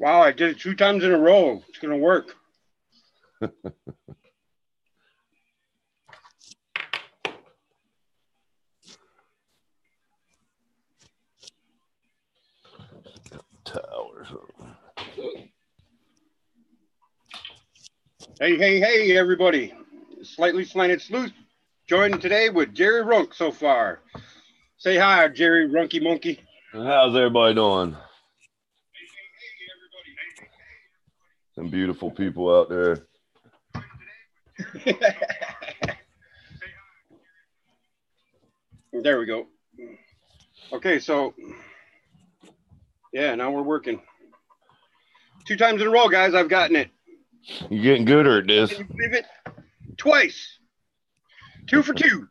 Wow, I did it 2 times in a row. It's going to work. Towers. Hey, everybody. Slightly Slanted Sleuth joined today with Jerry Runk so far. Say hi, Jerry Runky Monkey. How's everybody doing? Hey, everybody. Some beautiful people out there. There we go. Okay, so yeah, now we're working. 2 times in a row, guys. I've gotten it. You getting gooder at this? Can you believe it? Twice. 2 for 2.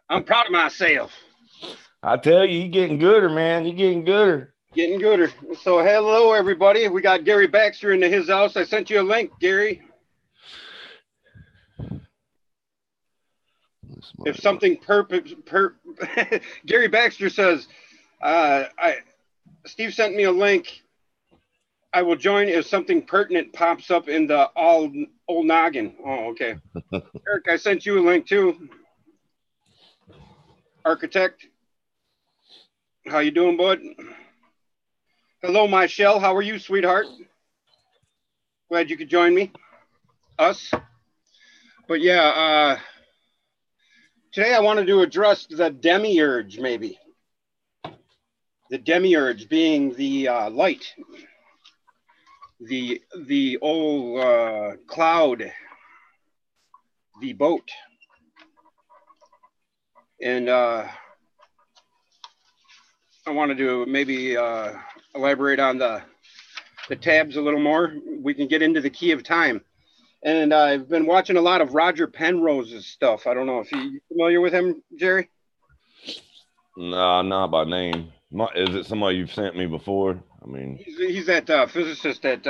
I'm proud of myself. I tell you, you getting gooder, man. You getting gooder. Getting gooder. So hello, everybody. We got Gary Baxter into his house. I sent you a link, Gary. If something Gary Baxter says, Steve sent me a link. I will join if something pertinent pops up in the old noggin. Oh, okay. Eric, I sent you a link too. Architect. How you doing, bud? Hello, Michelle. How are you, sweetheart? Glad you could join me. Us. But yeah, today I wanted to address the demiurge, maybe. The demiurge being the light. The old cloud, the boat. And I wanted to maybe elaborate on the tabs a little more. We can get into the key of time. And I've been watching a lot of Roger Penrose's stuff. I don't know if you're familiar with him, Jerry? No, not by name. Is it somebody you've sent me before? I mean, he's that physicist that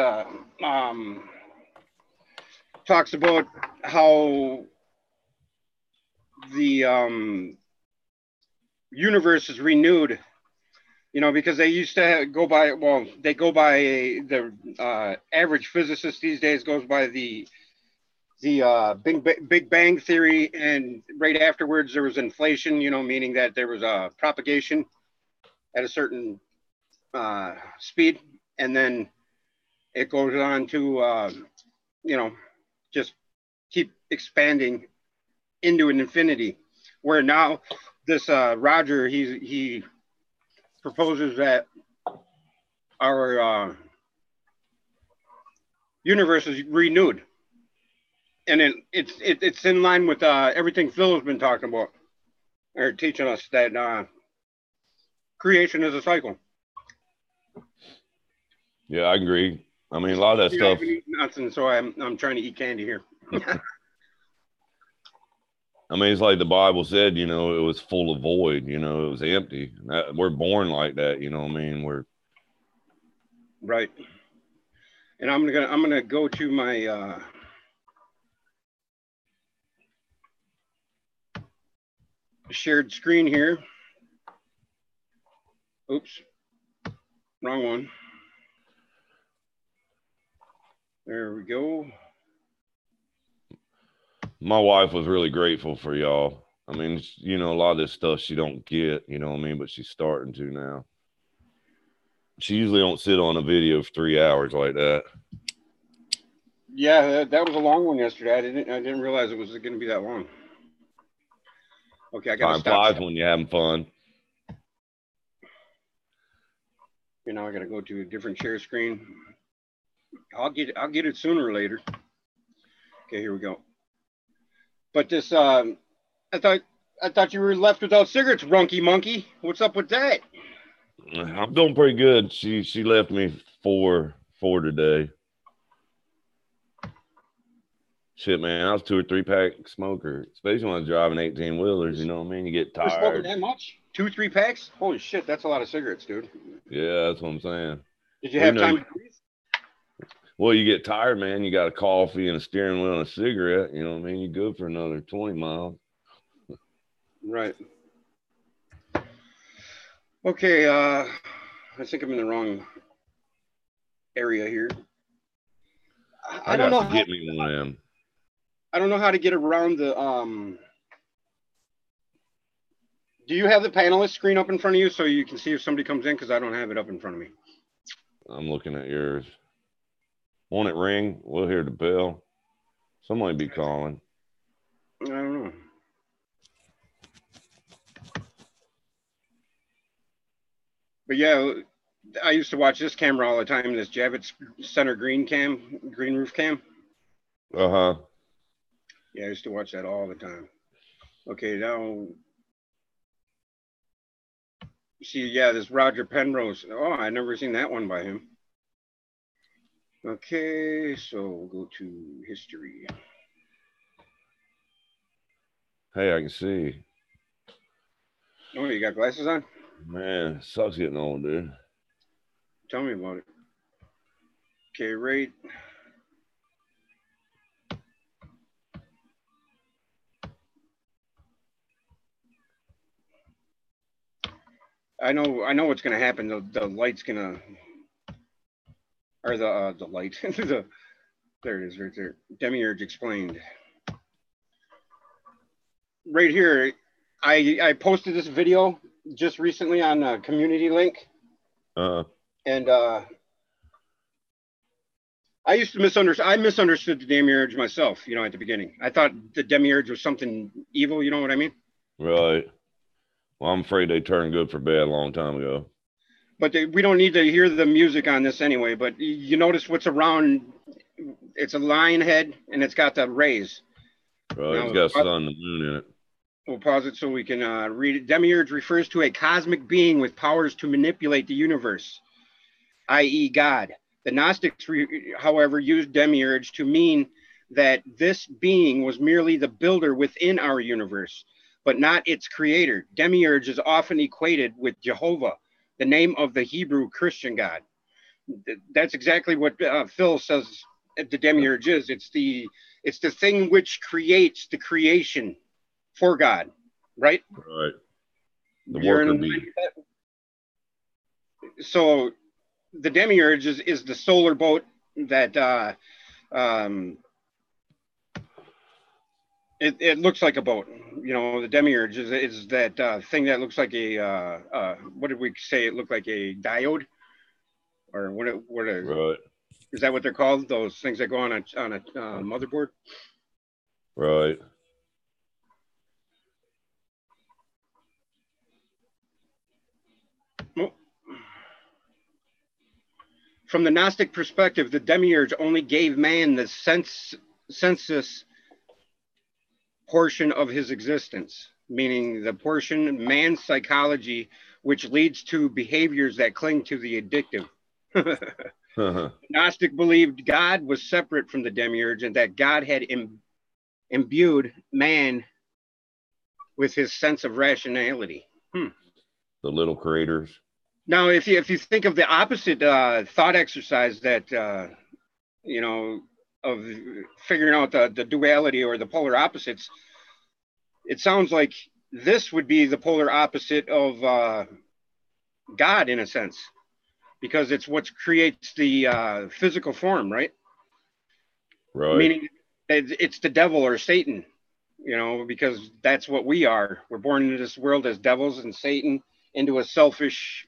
talks about how the universe is renewed, you know, because they used to go by, well, they go by the average physicist these days goes by the Big Bang Theory, and right afterwards there was inflation, you know, meaning that there was a propagation at a certain speed, and then it goes on to you know, just keep expanding into an infinity, where now this Roger, he proposes that our universe is renewed, and it's in line with everything Phil has been talking about or teaching us, that creation is a cycle. Yeah, I agree. I mean, a lot of that stuff. I haven't eaten nothing, so I'm trying to eat candy here. I mean, it's like the Bible said, you know, it was full of void, you know, it was empty. We're born like that, you know what I mean? We're right. And I'm gonna go to my shared screen here. Oops, wrong one. There we go. My wife was really grateful for y'all. I mean, you know, a lot of this stuff she don't get, you know what I mean, but she's starting to now. She usually don't sit on a video for 3 hours like that. Yeah, that was a long one yesterday. I didn't realize it was going to be that long. Okay, I got to stop. Time flies when you're having fun. You know, I got to go to a different share screen. I'll get it sooner or later. Okay, here we go. But this, I thought you were left without cigarettes, Runky Monkey. What's up with that? I'm doing pretty good. She left me four today. Shit, man, I was 2 or 3 pack smoker, especially when I was driving 18 wheelers. You know what I mean? You get tired. You're smoking that much? 2, 3 packs? Holy shit, that's a lot of cigarettes, dude. Yeah, that's what I'm saying. Did you have time to breathe? Well, you get tired, man. You got a coffee and a steering wheel and a cigarette. You know what I mean? You go for another 20 miles. Right. Okay, I think I'm in the wrong. area here. I don't got know to get me one of them. I don't know how to get around the Do you have the panelist screen up in front of you so you can see if somebody comes in? Because I don't have it up in front of me. I'm looking at yours. Won't it ring? We'll hear the bell. Somebody be calling. I don't know. But yeah, I used to watch this camera all the time, this Javits Center green roof cam. Uh-huh. Yeah, I used to watch that all the time. Okay, now, see, yeah, this Roger Penrose. Oh, I never seen that one by him. Okay, so we'll go to history. Hey, I can see. Oh, you got glasses on? Man, it sucks getting old, dude. Tell me about it. Okay, right. I know what's gonna happen. The light's gonna, or the light. There it is, right there. Demiurge explained. Right here, I posted this video just recently on a community link, and I used to misunderstand. I misunderstood the Demiurge myself. You know, at the beginning, I thought the Demiurge was something evil. You know what I mean? Right. Well, I'm afraid they turned good for bad a long time ago. But we don't need to hear the music on this anyway. But you notice what's around? It's a lion head, and it's got the rays. Right. Now, It's got sun and the moon in it. We'll pause it so we can read it. Demiurge refers to a cosmic being with powers to manipulate the universe, i.e., God. The Gnostics, however, used Demiurge to mean that this being was merely the builder within our universe, but not its creator. Demiurge is often equated with Jehovah, the name of the Hebrew Christian God. That's exactly what Phil says the Demiurge is. It's the thing which creates the creation for God, right? Right. The You're worker in, bee. so the Demiurge is the solar boat that it looks like a boat. You know, the Demiurge is that thing that looks like a what did we say? It looked like a diode, or Right. is that what they're called? Those things that go on a motherboard. Right. Oh. From the Gnostic perspective, the Demiurge only gave man the sensus portion of his existence, meaning the portion man's psychology which leads to behaviors that cling to the addictive. Gnostic believed God was separate from the Demiurge and that God had imbued man with his sense of rationality. The little creators. Now, if you think of the opposite thought exercise that you know, of figuring out the duality or the polar opposites, it sounds like this would be the polar opposite of God in a sense, because it's what creates the physical form, right? Right. Meaning it's the devil or Satan, you know, because that's what we are. We're born into this world as devils, and Satan into a selfish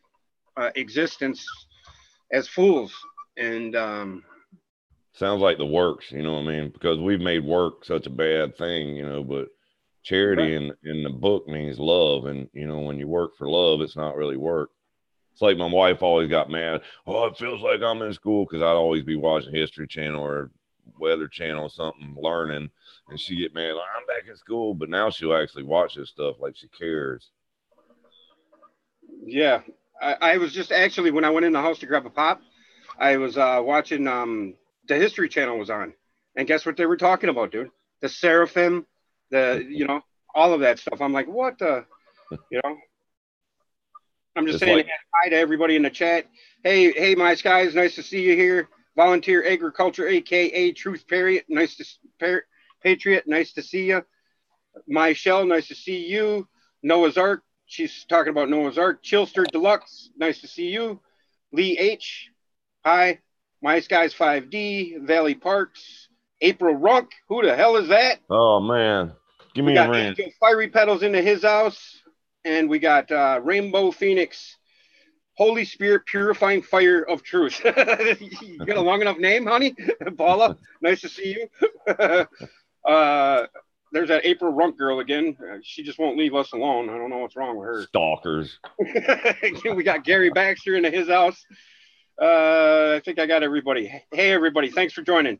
existence as fools. And sounds like the works, you know what I mean? Because we've made work such a bad thing, you know, but charity in the book means love. And, you know, when you work for love, it's not really work. It's like my wife always got mad. Oh, it feels like I'm in school, because I'd always be watching History Channel or Weather Channel or something, learning. And she get mad, like, I'm back in school. But now she'll actually watch this stuff like she cares. Yeah, I was just actually, when I went in the house to grab a pop, I was watching the History Channel was on, and guess what they were talking about, dude? The seraphim, you know, all of that stuff. I'm like, what the, you know? I'm just It's saying like, hi to everybody in the chat. Hey, my skies, nice to see you here. Volunteer Agriculture, aka Truth Patriot, Patriot, nice to see you. My Shell, nice to see you. Noah's Ark, she's talking about Noah's Ark. Chillster Deluxe, nice to see you. Lee H, hi. My Skies 5D, Valley Parks, April Runk. Who the hell is that? Oh man, give We me a got ring. Angel Fiery Petals into his house. And we got Rainbow Phoenix, Holy Spirit Purifying Fire of Truth. You got a long enough name, honey? Paula, nice to see you. There's that April Runk girl again. She just won't leave us alone. I don't know what's wrong with her. Stalkers. We got Gary Baxter into his house. I think I got everybody. Hey, everybody. Thanks for joining.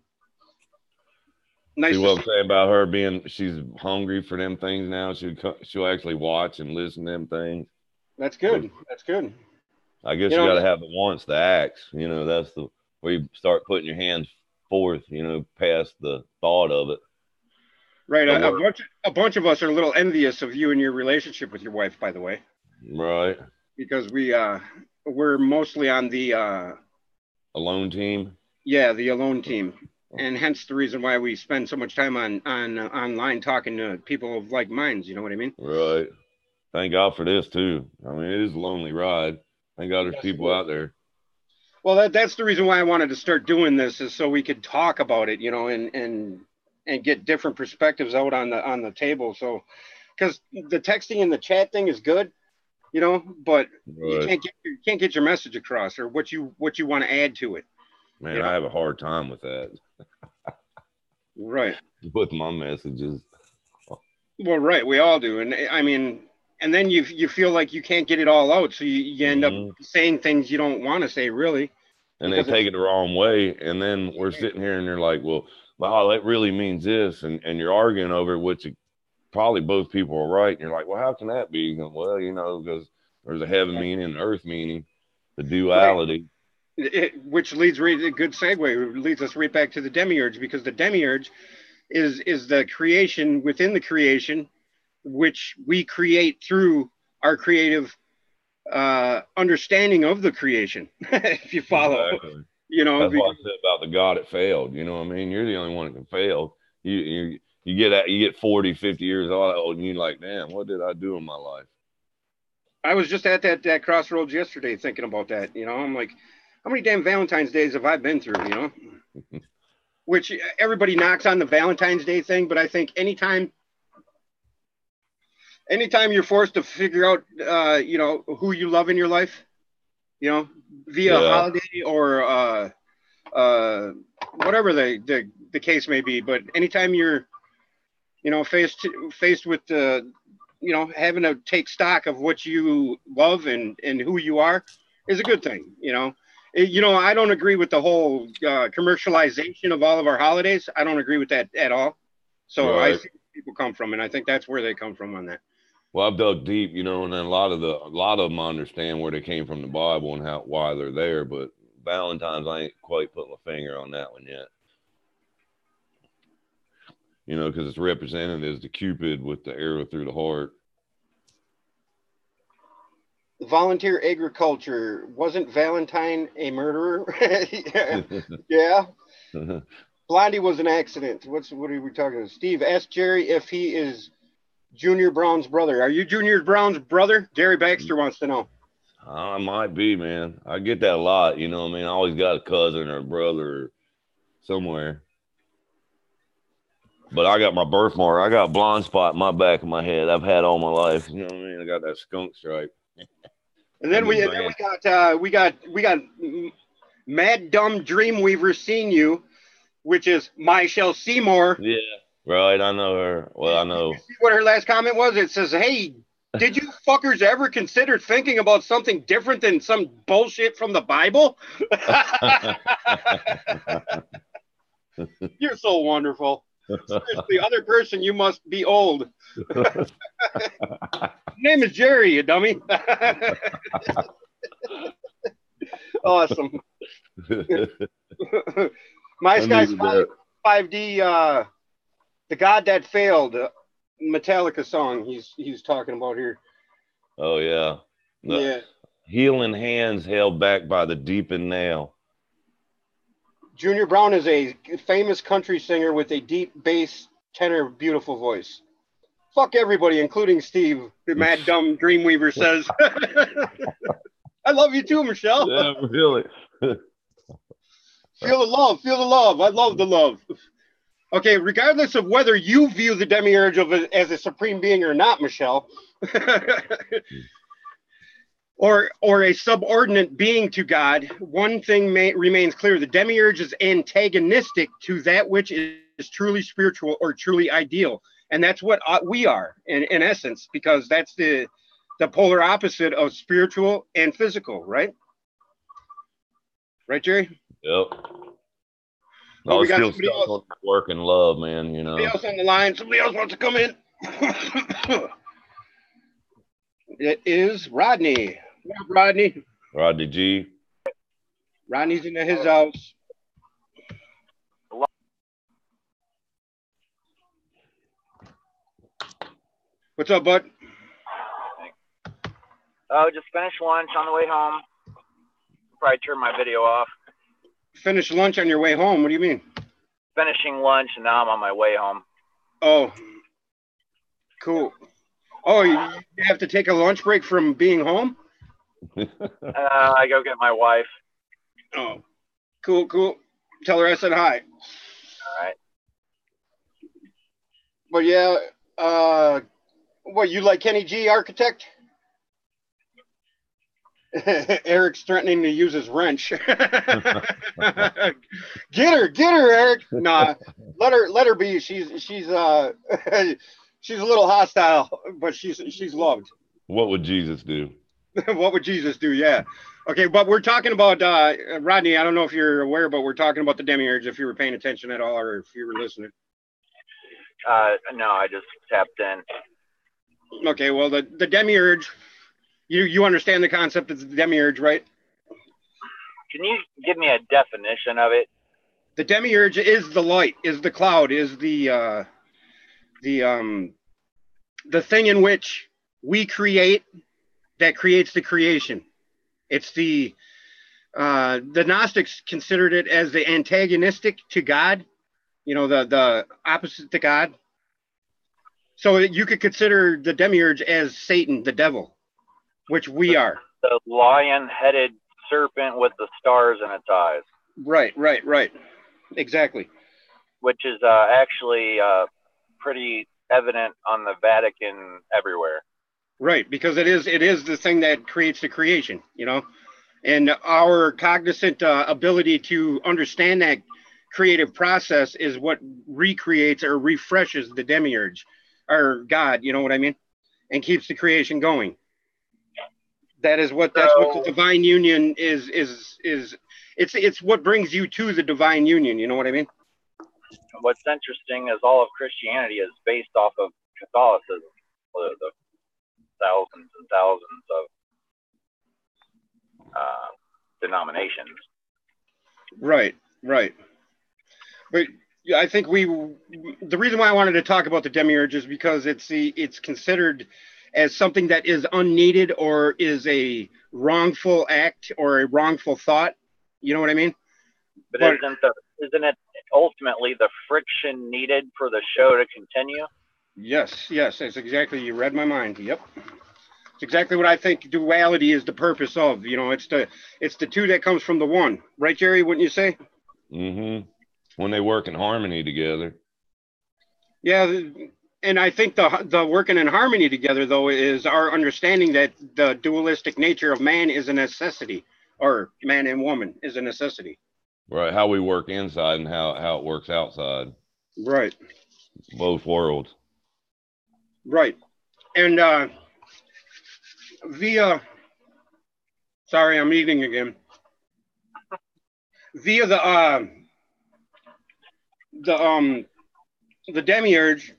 Nice See to what see I'm saying about her being, she's hungry for them things now. She'll actually watch and listen to them things. That's good. That's good. I guess you got to have the wants, the acts. You know, that's the where you start putting your hands forth, you know, past the thought of it. Right. A bunch of us are a little envious of you and your relationship with your wife, by the way. Right. Because we're mostly on the alone team. Yeah, the alone team. And hence the reason why we spend so much time on online talking to people of like minds. You know what I mean? Right. Thank God for this too. I mean, it is a lonely ride. Thank God there's people out there. Well, that's the reason why I wanted to start doing this, is so we could talk about it, you know, and get different perspectives out on the table. So, because the texting and the chat thing is good, you know, but you can't get your message across, or what you want to add to it. Man, you know? I have a hard time with that. Right. With my messages. Well, right. We all do. And I mean, and then you feel like you can't get it all out. So you end up saying things you don't want to say, really. And they take it the wrong way. And then we're sitting here and they're like, well, wow, that really means this. And you're arguing over it, which probably both people are right. And you're like, well, how can that be? Well, you know, because there's a heaven meaning and earth meaning, the duality. Right. Which leads a good segue, leads us right back to the demiurge, because the demiurge is the creation within the creation, which we create through our creative understanding of the creation. If you follow, exactly. You know, that's what I said about the God that failed. You know what I mean? You're the only one that can fail. You get 40, 50 years old, and you're like, damn, what did I do in my life? I was just at that crossroads yesterday thinking about that. You know, I'm like, how many damn Valentine's days have I been through, you know? Which everybody knocks on the Valentine's Day thing, but I think anytime you're forced to figure out, you know, who you love in your life, you know, via a holiday or whatever the case may be, but anytime you're, you know, faced with the, you know, having to take stock of what you love and who you are is a good thing, you know. You know, I don't agree with the whole commercialization of all of our holidays. I don't agree with that at all. So I see where people come from, and I think that's where they come from on that. Well, I've dug deep, you know, and then a lot of them understand where they came from the Bible and why they're there. But Valentine's, I ain't quite put my finger on that one yet. You know, because it's represented as the Cupid with the arrow through the heart. Volunteer agriculture. Wasn't Valentine a murderer? Yeah. Blondie was an accident. What are we talking about? Steve, ask Jerry if he is Junior Brown's brother. Are you Junior Brown's brother? Gary Baxter wants to know. I might be, man. I get that a lot. You know what I mean? I always got a cousin or a brother somewhere. But I got my birthmark. I got a blonde spot in my back of my head. I've had all my life. You know what I mean? I got that skunk stripe. And then we got Mad Dumb Dreamweaver Seen You, which is Michelle Seymour. Yeah, right. I know her. Well, I know. See what her last comment was? It says, "Hey, did you fuckers ever consider thinking about something different than some bullshit from the Bible?" You're so wonderful. Seriously, other person, you must be old. Name is Jerry, you dummy. Awesome. My Skies 5D, The God That Failed, Metallica song he's talking about here. Oh, yeah. Yeah. Healing hands held back by the deepened nail. Junior Brown is a famous country singer with a deep bass tenor, beautiful voice. Fuck everybody, including Steve, the Mad Dumb Dreamweaver says. I love you too, Michelle. Yeah, really. Feel the love. Feel the love. I love the love. Okay, regardless of whether you view the demiurge as a supreme being or not, Michelle, or a subordinate being to God, one thing remains clear: the demiurge is antagonistic to that which is truly spiritual or truly ideal, and that's what we are in essence, because that's the polar opposite of spiritual and physical, right? Right, Jerry? Yep. Oh, I we got still somebody stuck else. on work and love, man. You Somebody know. else on the line. Somebody else wants to come in. It is Rodney. What up, Rodney? Rodney G. Rodney's into his house. What's up, bud? Oh, just finished lunch on the way home. Probably turn my video off. Finish lunch on your way home. What do you mean? Finishing lunch, and now I'm on my way home. Oh, cool. Oh, you have to take a lunch break from being home? I go get my wife. Oh, cool, cool. Tell her I said hi. All right. But yeah, what, you like Kenny G, architect? Eric's threatening to use his wrench. Get her, Eric. Nah, let her be. She's she's a little hostile, but she's loved. What would Jesus do? What would Jesus do? Yeah. Okay, but we're talking about Rodney. I don't know if you're aware, but we're talking about the demiurge. If you were paying attention at all, or if you were listening. No, I just tapped in. Okay, well, the demiurge. You understand the concept of the demiurge, right? Can you give me a definition of it? The demiurge is the light, is the cloud, is the thing in which we create that creates the creation. It's the Gnostics considered it as the antagonistic to God, you know, the opposite to God. So you could consider the demiurge as Satan, the devil, which we are. The lion-headed serpent with the stars in its eyes. Right. Exactly. Which is actually pretty evident on the Vatican everywhere. Right, because it is the thing that creates the creation, you know, and our cognizant ability to understand that creative process is what recreates or refreshes the demiurge or God, you know what I mean, and keeps the creation going. That's what the divine union is. It's what brings you to the divine union. You know what I mean? What's interesting is all of Christianity is based off of Catholicism, the thousands and thousands of denominations. Right. But I think the reason why I wanted to talk about the demiurge is because it's considered as something that is unneeded or is a wrongful act or a wrongful thought. You know what I mean? But isn't it ultimately the friction needed for the show to continue? Yes, that's exactly. You read my mind. Yep. It's exactly what I think duality is the purpose of. You know, it's the two that comes from the one. Right, Jerry? Wouldn't you say? Mm-hmm. When they work in harmony together. Yeah, and I think the working in harmony together, though, is our understanding that the dualistic nature of man is a necessity, or man and woman is a necessity. Right, how we work inside and how it works outside. Right. Both worlds. Right. And sorry, I'm eating again. Via the demiurge,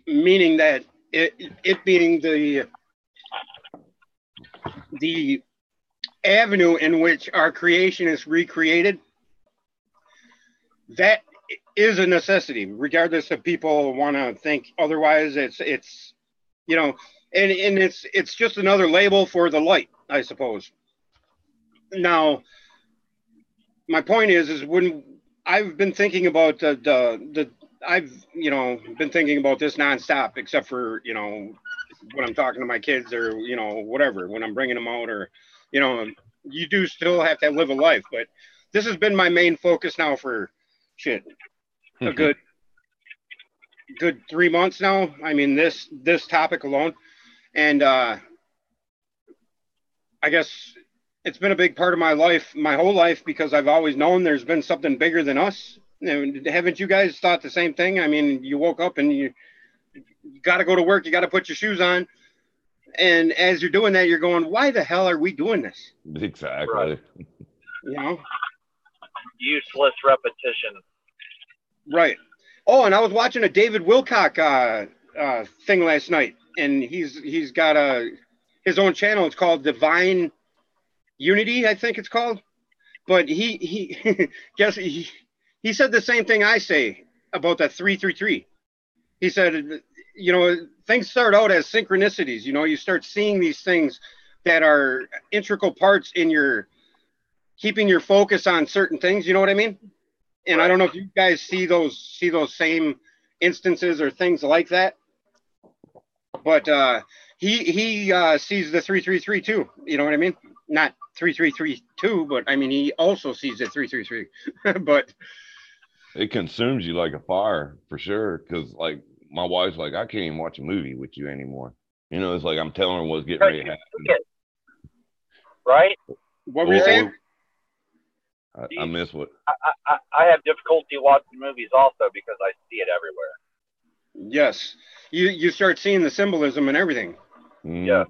meaning that it being the avenue in which our creation is recreated, that is a necessity, regardless if people want to think otherwise. It's you know, and it's just another label for the light, I suppose. Now, my point is when I've been thinking about I've been thinking about this nonstop, except for when I'm talking to my kids or whatever, when I'm bringing them out, or you do still have to live a life, but this has been my main focus now for shit a good 3 months now. I mean, this topic alone, and I guess it's been a big part of my life, my whole life, because I've always known there's been something bigger than us. Haven't you guys thought the same thing? I mean, you woke up and you got to go to work, you got to put your shoes on, and as you're doing that, you're going, why the hell are we doing this? Exactly. Right. You know, useless repetition. right. Oh, and I was watching a David Wilcock thing last night, and he's got his own channel. It's called Divine Unity, I think it's called. But he guess he said the same thing I say about that 333. He said, you know, things start out as synchronicities. You know, you start seeing these things that are integral parts in your keeping your focus on certain things. You know what I mean? And I don't know if you guys see those same instances or things like that. But he sees the 333 too. You know what I mean? Not 3332, but I mean he also sees the 333. But it consumes you like a fire for sure. Because like my wife's like, I can't even watch a movie with you anymore. You know, it's like I'm telling her what's getting ready to happen. Right? What were you saying? I miss what I have difficulty watching movies also because I see it everywhere. Yes, you start seeing the symbolism and everything. Yeah.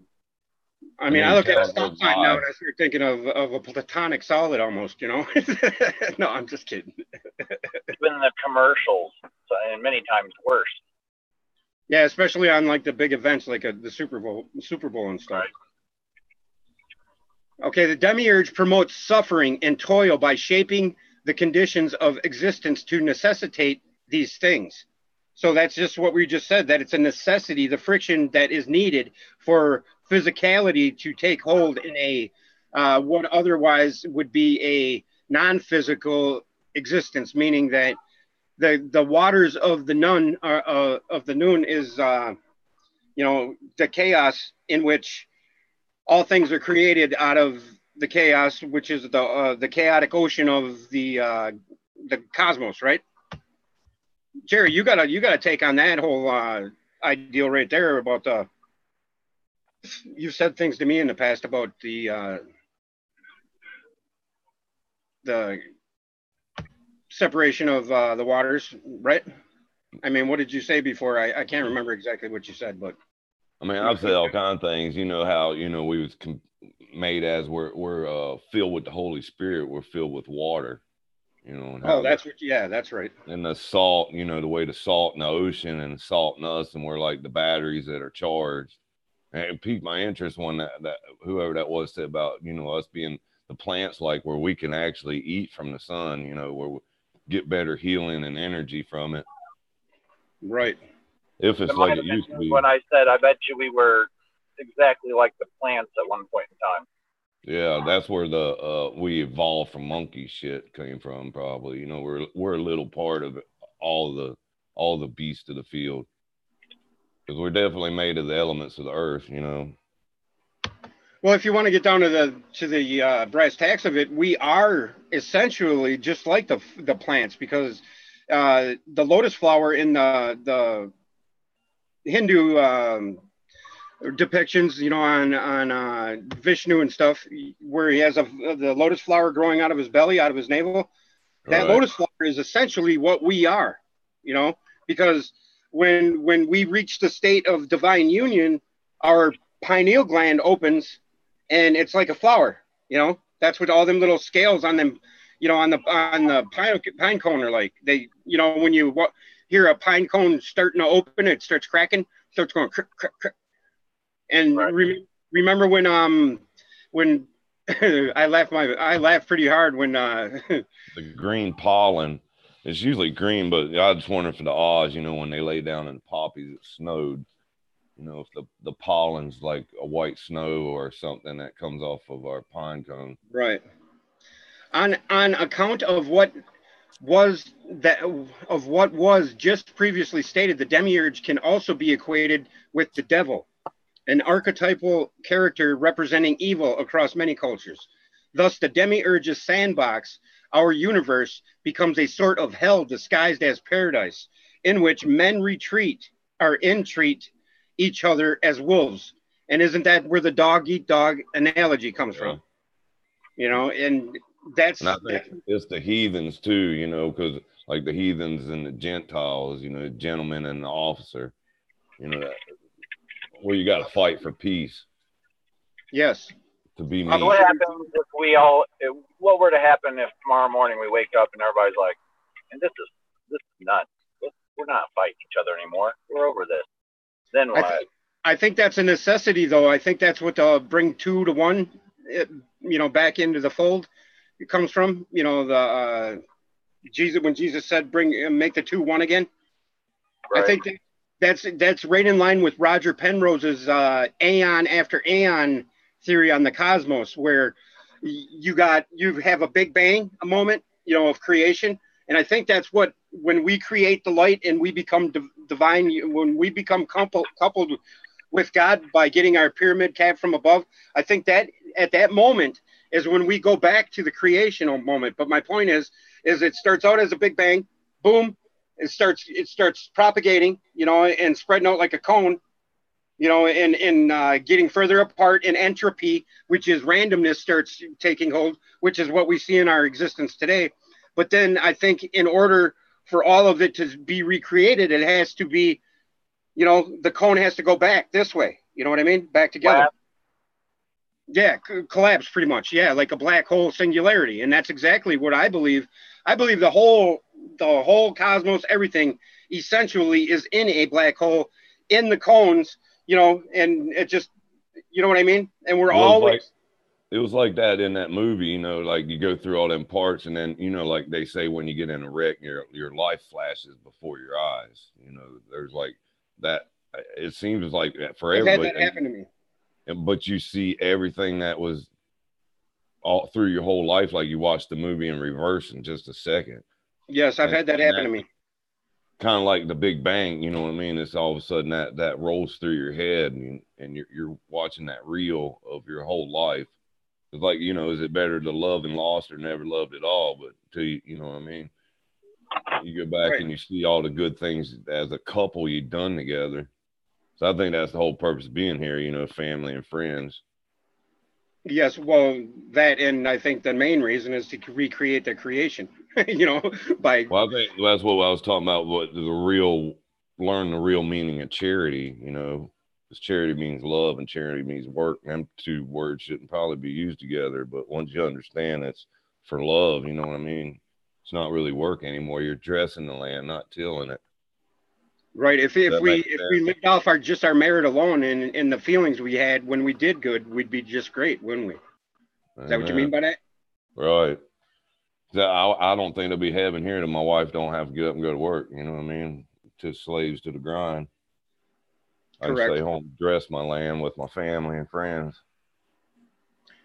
I mean, I look at a stop sign now and I start thinking of a platonic solid almost, you know? No, I'm just kidding. Even the commercials, and many times worse. Yeah, especially on like the big events like the Super Bowl and stuff. Right. Okay, the demiurge promotes suffering and toil by shaping the conditions of existence to necessitate these things. So that's just what we just said, that it's a necessity, the friction that is needed for physicality to take hold in a what otherwise would be a non-physical existence, meaning that the waters of the noon is you know, the chaos in which all things are created out of the chaos, which is the chaotic ocean of the cosmos, right? Jerry, you gotta take on that whole ideal right there about you've said things to me in the past about the separation of the waters, right? I mean, what did you say before? I can't remember exactly what you said, but I mean, I've said all kinds of things. You know how, you know, we was made as we're filled with the Holy Spirit. We're filled with water. You know. And that's what. Yeah, that's right. And the salt, you know, the way the salt in the ocean and salt in us, and we're like the batteries that are charged. And it piqued my interest when that whoever that was said about, you know, us being the plants, like where we can actually eat from the sun. You know, where we get better healing and energy from it. Right. If it's like it used to be. When I said, I bet you we were exactly like the plants at one point in time. Yeah, that's where the we evolved from monkey shit came from, probably. You know, we're a little part of it, all the beasts of the field, because we're definitely made of the elements of the earth. You know. Well, if you want to get down to the brass tacks of it, we are essentially just like the plants, because the lotus flower in the Hindu depictions, you know, on Vishnu and stuff, where he has the lotus flower growing out of his belly, out of his navel. That lotus flower is essentially what we are, you know, because when we reach the state of divine union, our pineal gland opens and it's like a flower, you know. That's what all them little scales on them, you know, on the pine cone are like. They, you know, when you hear a pine cone starting to open, it starts cracking, starts going crick, crick, crick. And remember when I laughed pretty hard when the green pollen is usually green, but I just wonder for the Oz, you know, when they lay down in the poppies, it snowed. You know, if the pollen's like a white snow or something that comes off of our pine cone. Right. On account of what was just previously stated, the demiurge can also be equated with the devil, an archetypal character representing evil across many cultures. Thus, the demiurge's sandbox, our universe, becomes a sort of hell disguised as paradise, in which men retreat or entreat each other as wolves. And isn't that where the dog eat dog analogy comes from? You know, and And I think it's the heathens too, you know, because like the heathens and the Gentiles, you know, the gentleman and the officer, you know, that, where you got to fight for peace. Yes. To be me. So what happens if we all? What were to happen if tomorrow morning we wake up and everybody's like, "And this is nuts. We're not fighting each other anymore. We're over this." Then what? I think that's a necessity, though. I think that's what bring 2 to 1, you know, back into the fold. It comes from, you know, the Jesus, when Jesus said, make the 2 1 again. Right. I think that's right in line with Roger Penrose's aeon after aeon theory on the cosmos, where you have a Big Bang, a moment, you know, of creation. And I think that's what, when we create the light and we become divine, when we become coupled with God by getting our pyramid cap from above, I think that at that moment is when we go back to the creational moment. But my point is it starts out as a Big Bang, boom, it starts propagating, you know, and spreading out like a cone, you know, and getting further apart, and entropy, which is randomness, starts taking hold, which is what we see in our existence today. But then I think in order for all of it to be recreated, it has to be, you know, the cone has to go back this way. You know what I mean? Back together. Yeah, collapse pretty much. Yeah, like a black hole singularity. And that's exactly what I believe. I believe the whole cosmos, everything essentially is in a black hole, in the cones, you know, and it just, you know what I mean? And we're always... It was like that in that movie, you know, like you go through all them parts, and then, you know, like they say, when you get in a wreck, your life flashes before your eyes. You know, there's like that. It seems like for everybody. I've had that happen to me. But you see everything that was all through your whole life, like you watched the movie in reverse in just a second. Yes, I've had that happen to me. Kind of like the Big Bang, you know what I mean? It's all of a sudden that rolls through your head, and you're watching that reel of your whole life. It's like, you know, is it better to love and lost or never loved at all? But you know what I mean? You go back and you see all the good things as a couple you've done together. So I think that's the whole purpose of being here, you know, family and friends. Yes, well, that, and I think the main reason is to recreate the creation, you know, by... Well, I think that's what I was talking about, learn the real meaning of charity, you know. Because charity means love and charity means work. Them 2 words shouldn't probably be used together, but once you understand it's for love, you know what I mean? It's not really work anymore. You're dressing the land, not tilling it. Right. If we lived off our merit alone and the feelings we had when we did good, we'd be just great, wouldn't we? Is that what you mean by that? Right. I don't think there'll be heaven here that my wife don't have to get up and go to work. You know what I mean? To slaves to the grind. I stay home, dress my land with my family and friends.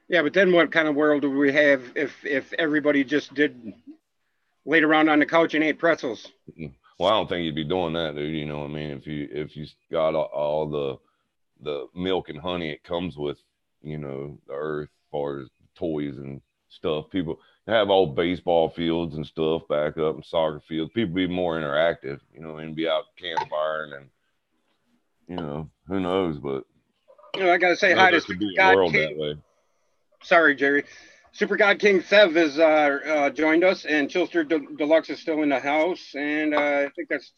Yeah, but then what kind of world do we have if everybody just laid around on the couch and ate pretzels? Well, I don't think you'd be doing that, dude. You know what I mean? If you got all the milk and honey it comes with, you know, the earth, as far as toys and stuff, people have all baseball fields and stuff back up and soccer fields. People be more interactive, you know, and be out campfiring, and you know, who knows? But you know, I gotta say hi to Super God King. Sorry, Jerry. Super God King Sev has joined us, and Chilster Deluxe is still in the house, and I think that's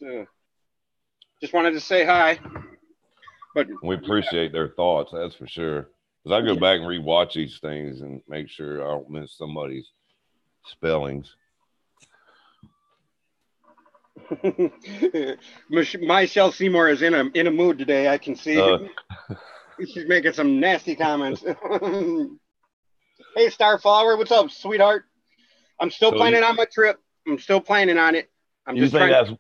just wanted to say hi. But we appreciate their thoughts, that's for sure. Because I go back and rewatch these things and make sure I don't miss somebody's spellings. Michelle Seymour is in a mood today. I can see. She's making some nasty comments. Hey, Starflower, what's up, sweetheart? I'm still planning on my trip. I'm still planning on it. You think that's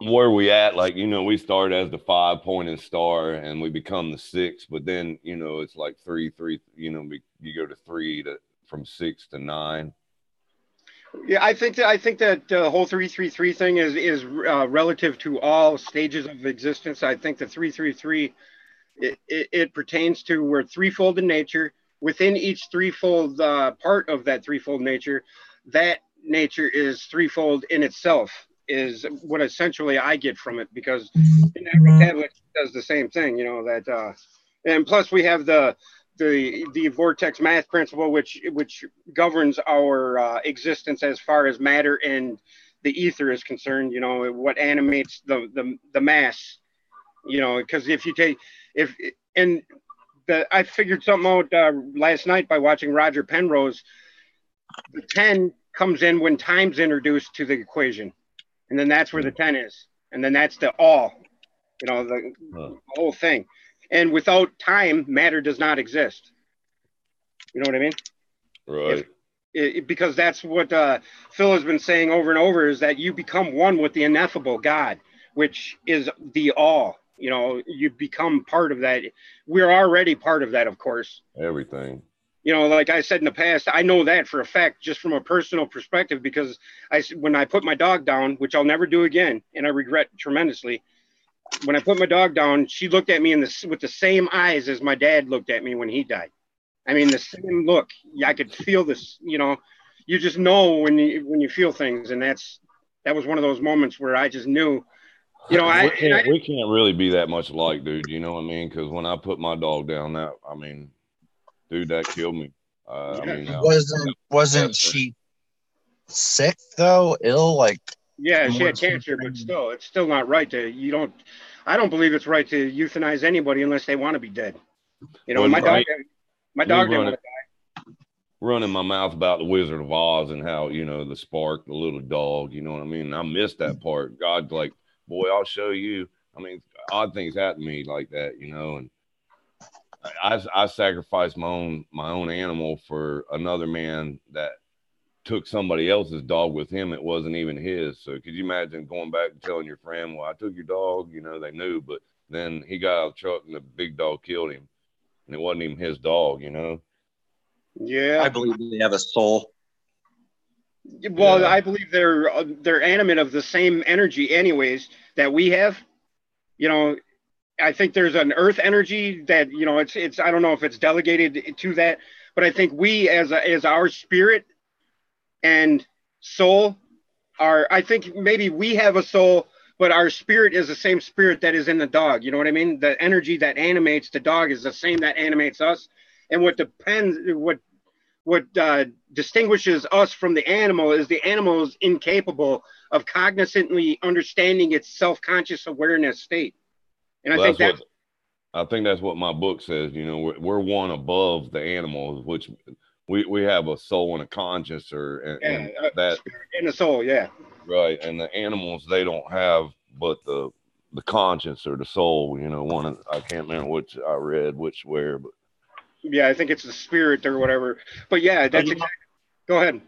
where we at? Like, you know, we start as the 5-pointed star and we become the 6, but then, you know, it's like 3, you know, you go to 3 from 6 to 9. Yeah, I think that the whole 333 thing is relative to all stages of existence. I think the 333 it pertains to we're threefold in nature. within each threefold part of that threefold nature, that nature is threefold in itself, is what essentially I get from it, because inactive tablet does the same thing, you know, that and plus we have the vortex math principle, which governs our existence as far as matter and the ether is concerned, you know, what animates the mass, you know, because if you take if and I figured something out last night by watching Roger Penrose. The 10 comes in when time's introduced to the equation, and then that's where the 10 is, and then that's the all, you know, the whole thing. And without time, matter does not exist. You know what I mean? Right. Because that's what Phil has been saying over and over, is that you become one with the ineffable God, which is the all. You know, you become part of that. We're already part of that, of course. Everything. You know, like I said in the past, I know that for a fact, just from a personal perspective, because when I put my dog down, which I'll never do again, and I regret tremendously, when I put my dog down, she looked at me with the same eyes as my dad looked at me when he died. I mean, the same look. I could feel this. You know, you just know when you feel things, and that was one of those moments where I just knew. You know, we can't really be that much alike, dude. You know what I mean? Because when I put my dog down, dude, that killed me. I mean, wasn't she sick though? Ill, like? Yeah, she had cancer, but still, it's still not right to. I don't believe it's right to euthanize anybody unless they want to be dead. You know, my dog didn't want to die. Running my mouth about the Wizard of Oz and how, you know, the spark, the little dog. You know what I mean? I missed that part. God's like, boy, I'll show you. I mean, odd things happen to me like that, you know, and I sacrificed my own animal for another man that took somebody else's dog with him. It wasn't even his. So could you imagine going back and telling your friend, well, I took your dog, you know, they knew, but then he got out of the truck and the big dog killed him and it wasn't even his dog, you know? Yeah. I believe they have a soul. Well, yeah. I believe they're animate of the same energy anyways that we have. You know, I think there's an earth energy that, you know, it's I don't know if it's delegated to that, but I think we as our spirit and soul I think maybe we have a soul, but our spirit is the same spirit that is in the dog. You know what I mean? The energy that animates the dog is the same that animates us. And what distinguishes us from the animal is the animal is incapable of cognizantly understanding its self-conscious awareness state. And I think that's what my book says. You know, we're one above the animals, which we have a soul and a conscience, and a soul, yeah. Right, and the animals, they don't have but the conscience or the soul. You know, I can't remember which I read where, but yeah, I think it's the spirit or whatever. But yeah, that's exactly. Go ahead.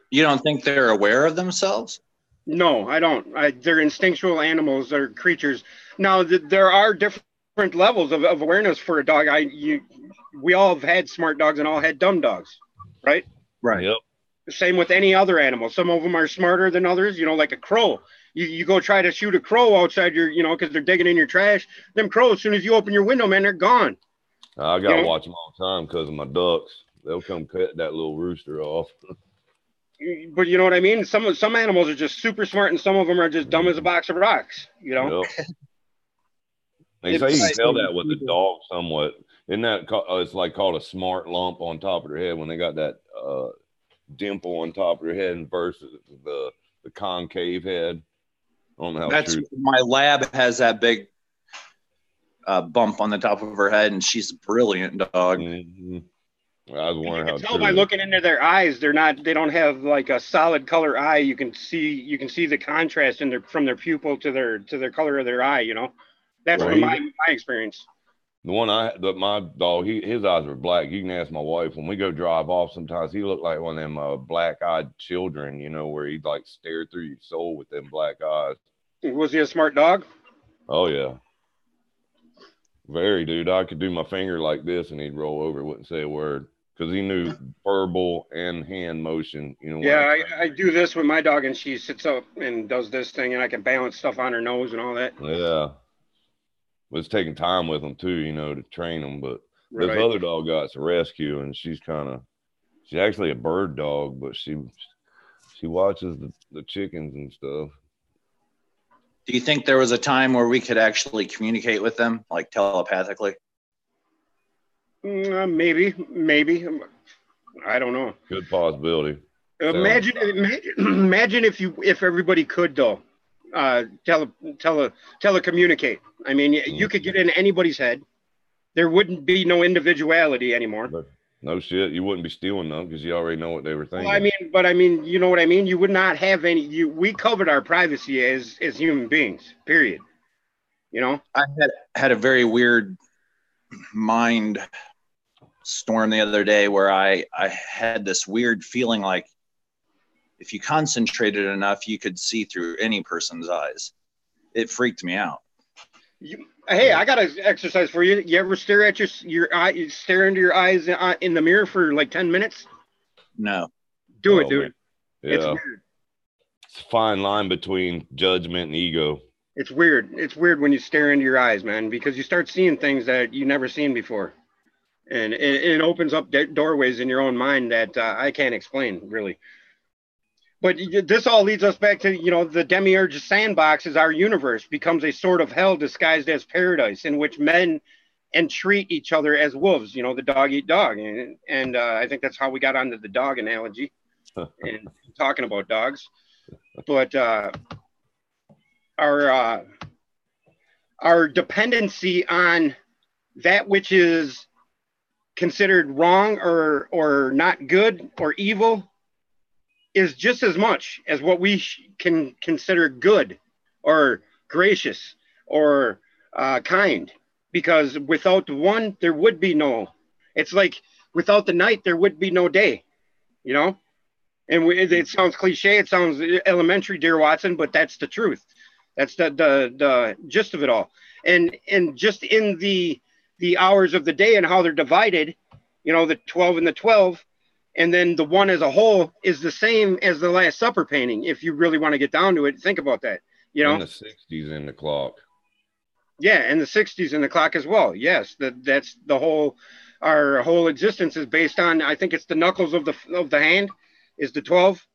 You don't think they're aware of themselves? No, I don't. They're instinctual animals. They're creatures. Now, there are different levels of awareness for a dog. We all have had smart dogs and all had dumb dogs, right? Right. Yep. Same with any other animal. Some of them are smarter than others, you know, like a crow. You go try to shoot a crow outside your, you know, because they're digging in your trash. Them crows, as soon as you open your window, man, they're gone. I got to watch them all the time because of my ducks. They'll come cut that little rooster off. But you know what I mean? Some animals are just super smart, and some of them are just dumb as a box of rocks, you know? Yep. They say you can tell that with the dog somewhat. Isn't that it's like called a smart lump on top of their head when they got that dimple on top of their head versus the concave head? I don't know how that's true. My lab has that big bump on the top of her head, and she's a brilliant dog. Mm-hmm. I was wondering how. You can tell by looking into their eyes, they don't have like a solid color eye. You can see the contrast from their pupil to their color of their eye. You know, that's from my experience. The one my dog, his eyes are black. You can ask my wife when we go drive off. Sometimes he looked like one of them black-eyed children. You know, where he'd like stare through your soul with them black eyes. Was he a smart dog? Oh yeah, very, dude. I could do my finger like this, and he'd roll over, wouldn't say a word. Because he knew verbal and hand motion, you know. Yeah, I do this with my dog, and she sits up and does this thing, and I can balance stuff on her nose and all that. Yeah, it's taking time with them too, you know, to train them. But This other dog got to rescue, and she's actually a bird dog, but she watches the chickens and stuff. Do you think there was a time where we could actually communicate with them, like telepathically? Maybe. I don't know. Good possibility. Imagine if everybody could though, telecommunicate. I mean, you could get in anybody's head. There wouldn't be no individuality anymore. No shit, you wouldn't be stealing them because you already know what they were thinking. Well, I mean, you know what I mean. You would not have any. We covered our privacy as human beings. Period. You know. I had a very weird mind storm the other day where I had this weird feeling like if you concentrated enough, you could see through any person's eyes. It freaked me out. Hey, I got an exercise for you. You ever stare at your eye, you stare into your eyes in the mirror for like 10 minutes? No. Do it. Yeah. It's weird. It's a fine line between judgment and ego. It's weird. It's weird when you stare into your eyes, man, because you start seeing things that you never seen before. And it opens up doorways in your own mind that I can't explain, really. But this all leads us back to, the demiurge sandbox is our universe, becomes a sort of hell disguised as paradise in which men entreat each other as wolves, the dog eat dog. And I think that's how we got onto the dog analogy and talking about dogs. But our dependency on that which is considered wrong or not good or evil is just as much as what we can consider good or gracious or kind, because without the one, there would be no, it's like without the night, there would be no day, and it sounds cliche. It sounds elementary, dear Watson, but that's the truth. That's the gist of it all. And just in the hours of the day and how they're divided, the 12 and the 12, and then the one as a whole is the same as the Last Supper painting. If you really want to get down to it, think about that. In the 60s in the clock. Yeah, and the 60s in the clock as well. Yes, that's the whole. Our whole existence is based on. I think it's the knuckles of the hand, is the 12.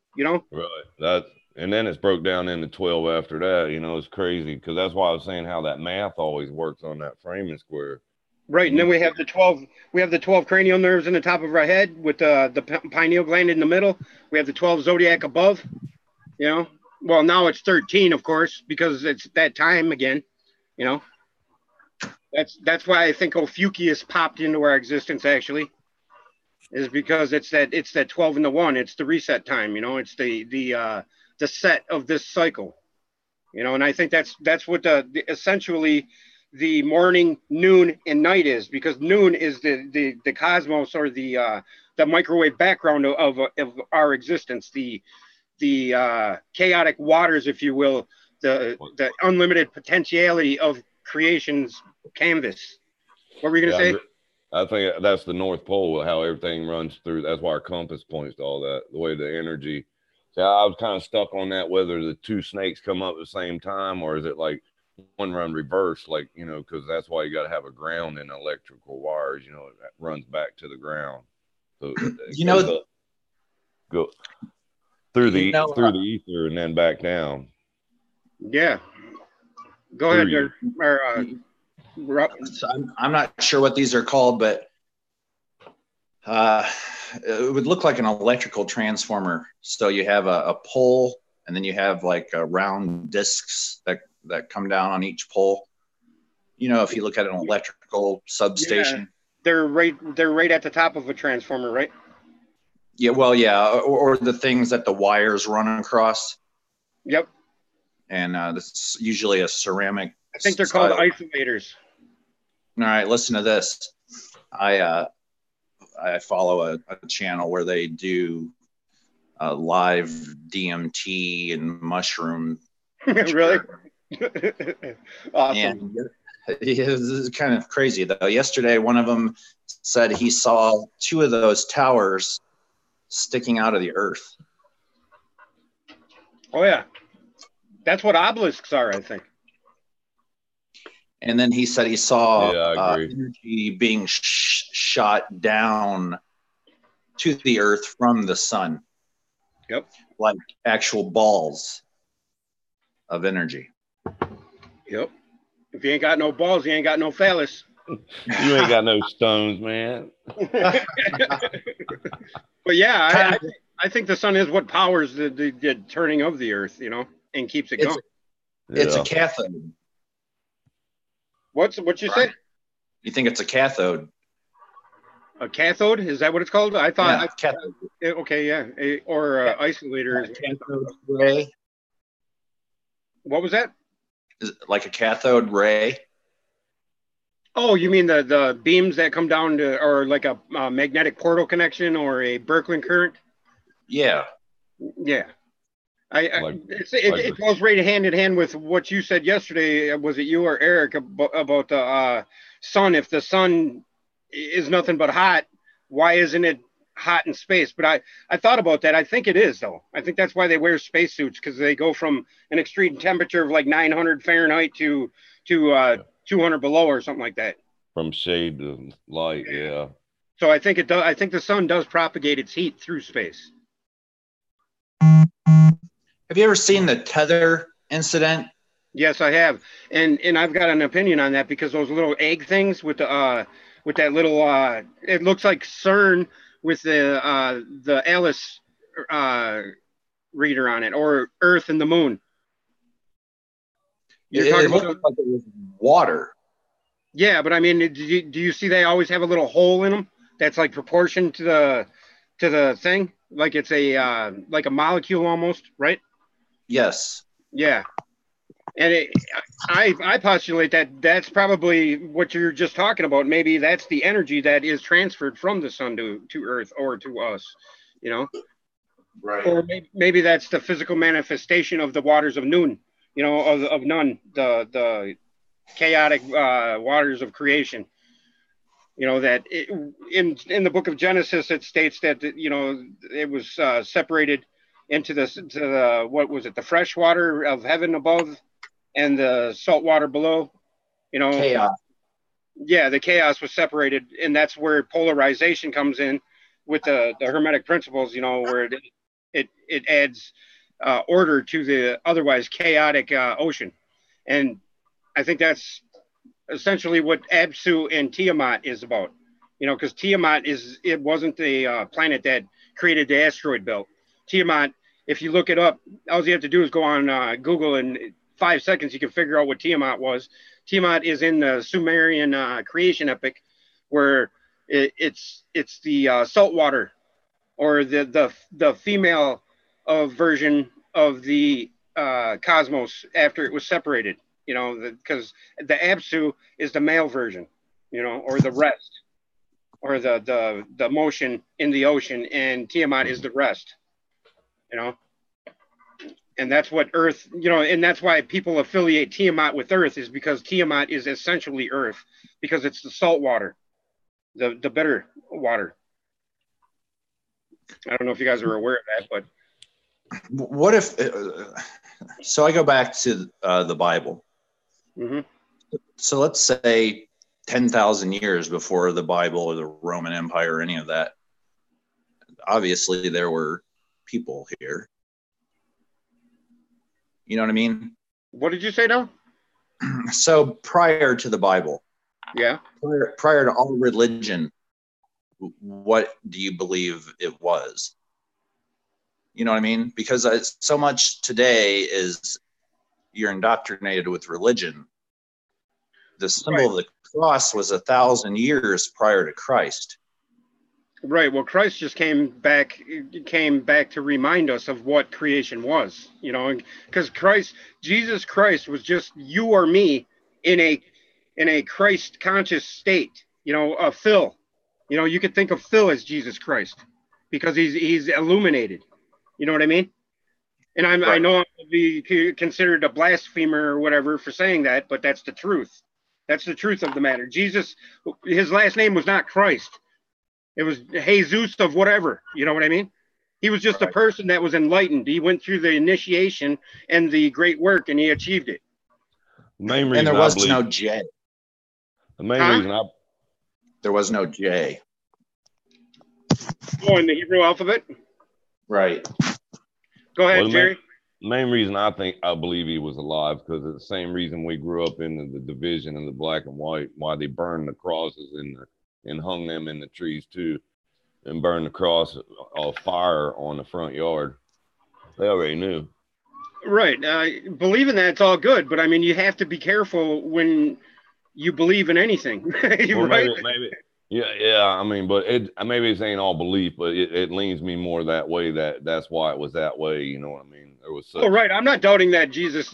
Right. And then it's broke down into 12 after that. It's crazy because that's why I was saying how that math always works on that framing square. Right, and then we have the 12. We have the 12 cranial nerves in the top of our head with the pineal gland in the middle. We have the 12 zodiac above. Well, now it's 13, of course, because it's that time again. That's why I think Ophiuchus popped into our existence. Actually, is because it's that 12 and the 1. It's the reset time. It's the set of this cycle. And I think that's what essentially the morning, noon, and night is, because noon is the cosmos or the microwave background of our existence, the chaotic waters, if you will, the unlimited potentiality of creation's canvas. What were you going to say? I think that's the North Pole, how everything runs through. That's why our compass points to all that, the way the energy. So I was kind of stuck on that, whether the two snakes come up at the same time, or is it like one run reverse, like, because that's why you got to have a ground in electrical wires, it runs back to the ground. So go through the ether and then back down. Yeah. Go ahead. I'm not sure what these are called, but it would look like an electrical transformer. So you have a pole, and then you have like round discs that come down on each pole. If you look at an electrical substation, they're right at the top of a transformer, right? Yeah, well, yeah, or the things that the wires run across. Yep. And this is usually a ceramic. I think they're called isolators. All right, listen to this. I follow a channel where they do live DMT and mushroom. Really? Awesome. And it's kind of crazy though. Yesterday, one of them said he saw 2 of those towers sticking out of the earth. Oh yeah, that's what obelisks are, I think. And then he said he saw Yeah, I agree. energy being shot down to the earth from the sun. Yep. Like actual balls of energy. Yep. If you ain't got no balls, you ain't got no phallus. You ain't got no stones, man. But yeah, I think the sun is what powers the turning of the earth, you know, and keeps it going. It's a cathode. What you say? You think it's a cathode? A cathode? Is that what it's called? I thought. Yeah, cathode. Okay, yeah, or isolator. Cathode ray. What was that? Is it like a cathode ray? Oh, you mean the beams that come down to, or like a magnetic portal connection or a Birkeland current? Yeah. Yeah. It goes right hand in hand with what you said yesterday. Was it you or Eric about the sun? If the sun is nothing but hot, why isn't it hot in space? But I thought about that. I think it is, though. I think that's why they wear spacesuits, because they go from an extreme temperature of like 900 Fahrenheit to 200 below or something like that. From shade to light, yeah. So I think it does. I think the sun does propagate its heat through space. Have you ever seen the tether incident? Yes, I have, and I've got an opinion on that, because those little egg things with that little it looks like CERN with the Alice reader on it, or Earth and the Moon. It looked like it was water. Yeah, but I mean, do you see they always have a little hole in them that's like proportioned to the thing, like it's a like a molecule almost, right? Yes. Yeah. And I postulate that that's probably what you're just talking about. Maybe that's the energy that is transferred from the sun to Earth or to us, you know? Right. Or maybe that's the physical manifestation of the waters of Nun, you know, of Nun, the chaotic waters of creation. You know, that in the book of Genesis, it states that, you know, it was separated into the what was it, the fresh water of heaven above and the salt water below, you know. Chaos. Yeah, the chaos was separated, and that's where polarization comes in with the Hermetic principles, you know, where it adds order to the otherwise chaotic ocean. And I think that's essentially what Absu and Tiamat is about, you know, because Tiamat it wasn't the planet that created the asteroid belt. Tiamat, if you look it up, all you have to do is go on Google, and in 5 seconds you can figure out what Tiamat was. Tiamat is in the Sumerian creation epic, where it's the salt water, or the female version of the cosmos after it was separated. You know, because the Absu is the male version, you know, or the rest, or the motion in the ocean, and Tiamat is the rest, you know. And that's what Earth, you know, and that's why people affiliate Tiamat with Earth, is because Tiamat is essentially Earth, because it's the salt water, the bitter water. I don't know if you guys are aware of that, but what if? So I go back to the Bible. Mm-hmm. So let's say 10,000 years before the Bible or the Roman Empire or any of that. Obviously, there were people here. You know what I mean? What did you say now? So prior to the Bible, yeah, prior to all religion, what do you believe it was? You know what I mean? Because so much today is you're indoctrinated with religion. The symbol of the cross was 1,000 years prior to Christ. Right. Well, Christ just came back to remind us of what creation was, you know, because Jesus Christ was just you or me in a Christ conscious state, you know, Phil, you know, you could think of Phil as Jesus Christ, because he's illuminated. You know what I mean? And I know I'm going to be considered a blasphemer or whatever for saying that, but that's the truth. That's the truth of the matter. Jesus, his last name was not Christ. It was Jesus of whatever. You know what I mean? He was just a person that was enlightened. He went through the initiation and the great work, and he achieved it. Main And reason there I was believe no J. the main Huh? reason I There was no J. Oh, in the Hebrew alphabet. Right. Go ahead, well, the Jerry. main reason I believe he was alive because it's the same reason we grew up in the division of the black and white. Why they burned the crosses and hung them in the trees too, and burned the cross of fire on the front yard. They already knew. Right. Believing that's all good, but I mean, you have to be careful when you believe in anything, Well, right? maybe, yeah. I mean, but maybe it ain't all belief, but it leans me more that way. That's why it was that way. You know what I mean? There was such. Oh, right. I'm not doubting that Jesus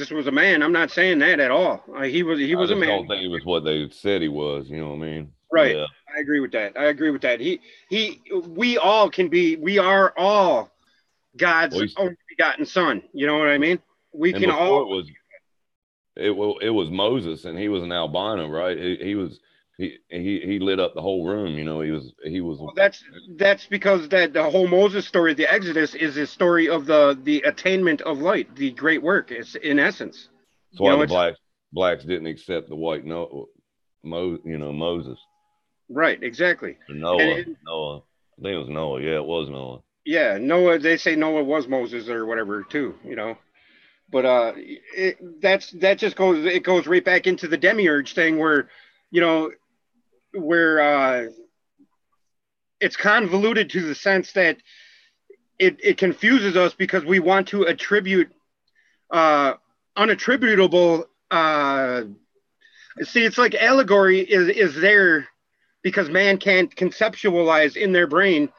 was a man. I'm not saying that at all. He was I a just man. don't think it was what they said he was. You know what I mean? Right. Yeah. I agree with that. We all can be. We are all God's Well, only begotten son. You know what I mean? We and can before all. it was Moses, and he was an albino, right? He lit up the whole room. You know, he was. Well, that's because that the whole Moses story, the Exodus, is a story of the attainment of light, the great work. It's in essence. That's You why know, the blacks didn't accept the white Moses. right, exactly. Noah. And Noah. I think it was Noah. Yeah, it was Noah. yeah, Noah. They say Noah was Moses or whatever too. You know, but that just goes right back into the demiurge thing where, you know, where it's convoluted to the sense that it confuses us because we want to attribute unattributable. See, it's like allegory is there because man can't conceptualize in their brain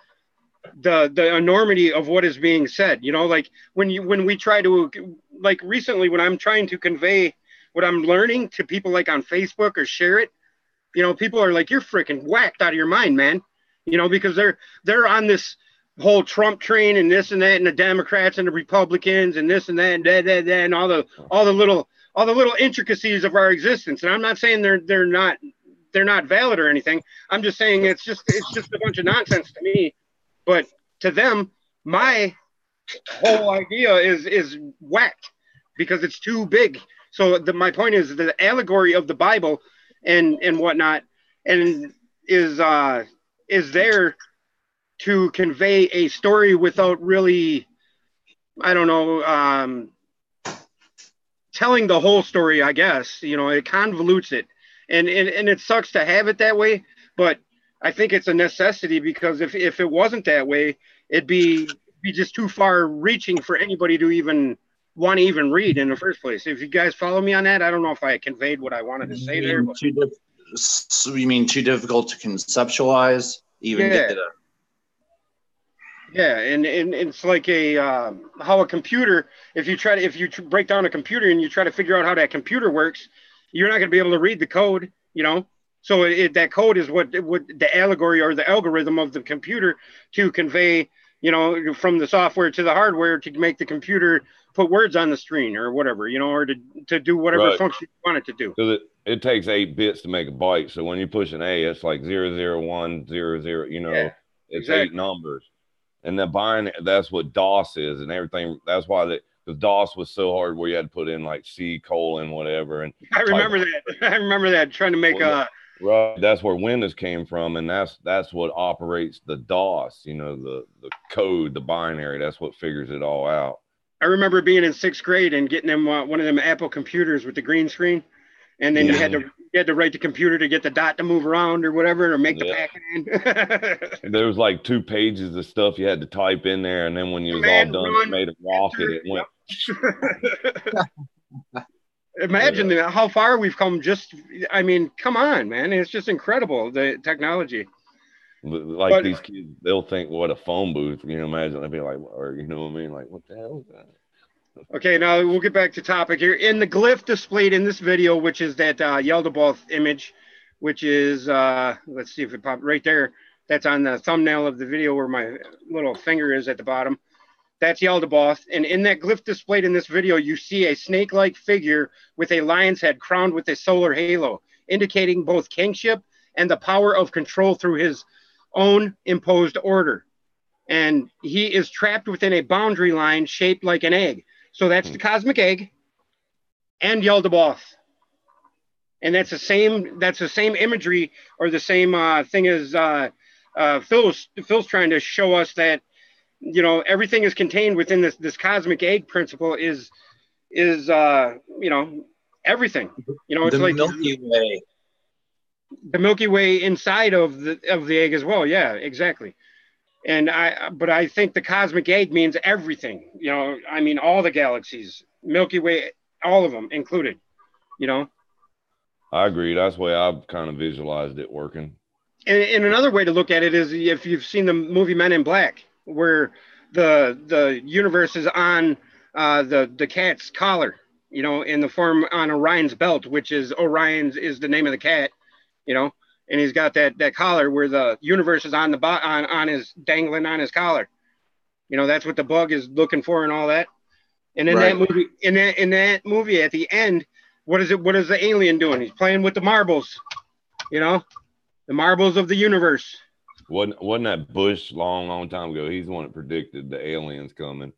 the enormity of what is being said. You know, like when we try to, like recently when I'm trying to convey what I'm learning to people like on Facebook or share it, you know, people are like, you're freaking whacked out of your mind, man. You know, because they're on this whole Trump train and this and that and the Democrats and the Republicans and this and that and that and all the little intricacies of our existence. And I'm not saying they're not valid or anything. I'm just saying it's just a bunch of nonsense to me. But to them, my whole idea is whacked because it's too big. So my point is the allegory of the Bible and whatnot and is there to convey a story without really, I don't know, telling the whole story, I guess. You know, it convolutes it. And it sucks to have it that way, but I think it's a necessity because if it wasn't that way, it'd be just too far reaching for anybody to even want to even read in the first place. If you guys follow me on that, I don't know if I conveyed what I wanted to say there. But... You mean too difficult to conceptualize? Even yeah. get to Yeah, and it's like a how a computer. If you break down a computer and you try to figure out how that computer works, you're not going to be able to read the code. You know, so that code is what the allegory or the algorithm of the computer to convey. You know, from the software to the hardware to make the computer put words on the screen or whatever. You know, or to do whatever function you want it to do. Because it takes 8 bits to make a byte. So when you push an A, it's like 00100. You know, Yeah, it's exactly. 8 numbers. And the binary, that's what DOS is and everything. That's why because DOS was so hard where you had to put in like C : whatever. And I remember that. I remember that trying to make right. That's where Windows came from, and that's what operates the DOS. You know, the code, the binary. That's what figures it all out. I remember being in 6th grade and getting them one of them Apple computers with the green screen, and then you had to write the computer to get the dot to move around or whatever, or make the Pac-Man. There was like 2 pages of stuff you had to type in there, and then when you was all done, it made a rocket. It went. Imagine how far we've come. I mean, come on, man! It's just incredible, the technology. Like these kids, they'll think, "What a phone booth!" You know, imagine they'd be like, or you know what I mean? Like, what the hell is that? Okay, now we'll get back to topic here. In the glyph displayed in this video, which is that Yaldabaoth image, which is let's see if it popped right there. That's on the thumbnail of the video where my little finger is at the bottom. That's Yaldabaoth. And in that glyph displayed in this video, you see a snake-like figure with a lion's head crowned with a solar halo, indicating both kingship and the power of control through his own imposed order. And he is trapped within a boundary line shaped like an egg. So that's the cosmic egg. and Yaldabaoth. And that's the same imagery, or the same thing as Phil's trying to show us, that everything is contained within this cosmic egg principle is everything. It's the like Milky Way. The Milky Way inside of the egg as well. Yeah, exactly. But I think the cosmic egg means everything. I mean, all the galaxies, Milky Way, all of them included. I agree. That's the way I've kind of visualized it working. And another way to look at it is, if you've seen the movie Men in Black, where the universe is on the cat's collar, in the form on Orion's belt, which is Orion's is the name of the cat, and he's got that collar where the universe is on his dangling on his collar. That's what the bug is looking for and all that. And in that movie, in that movie at the end, what is the alien doing? He's playing with the marbles, the marbles of the universe. Wasn't that Bush long time ago? He's the one that predicted the aliens coming.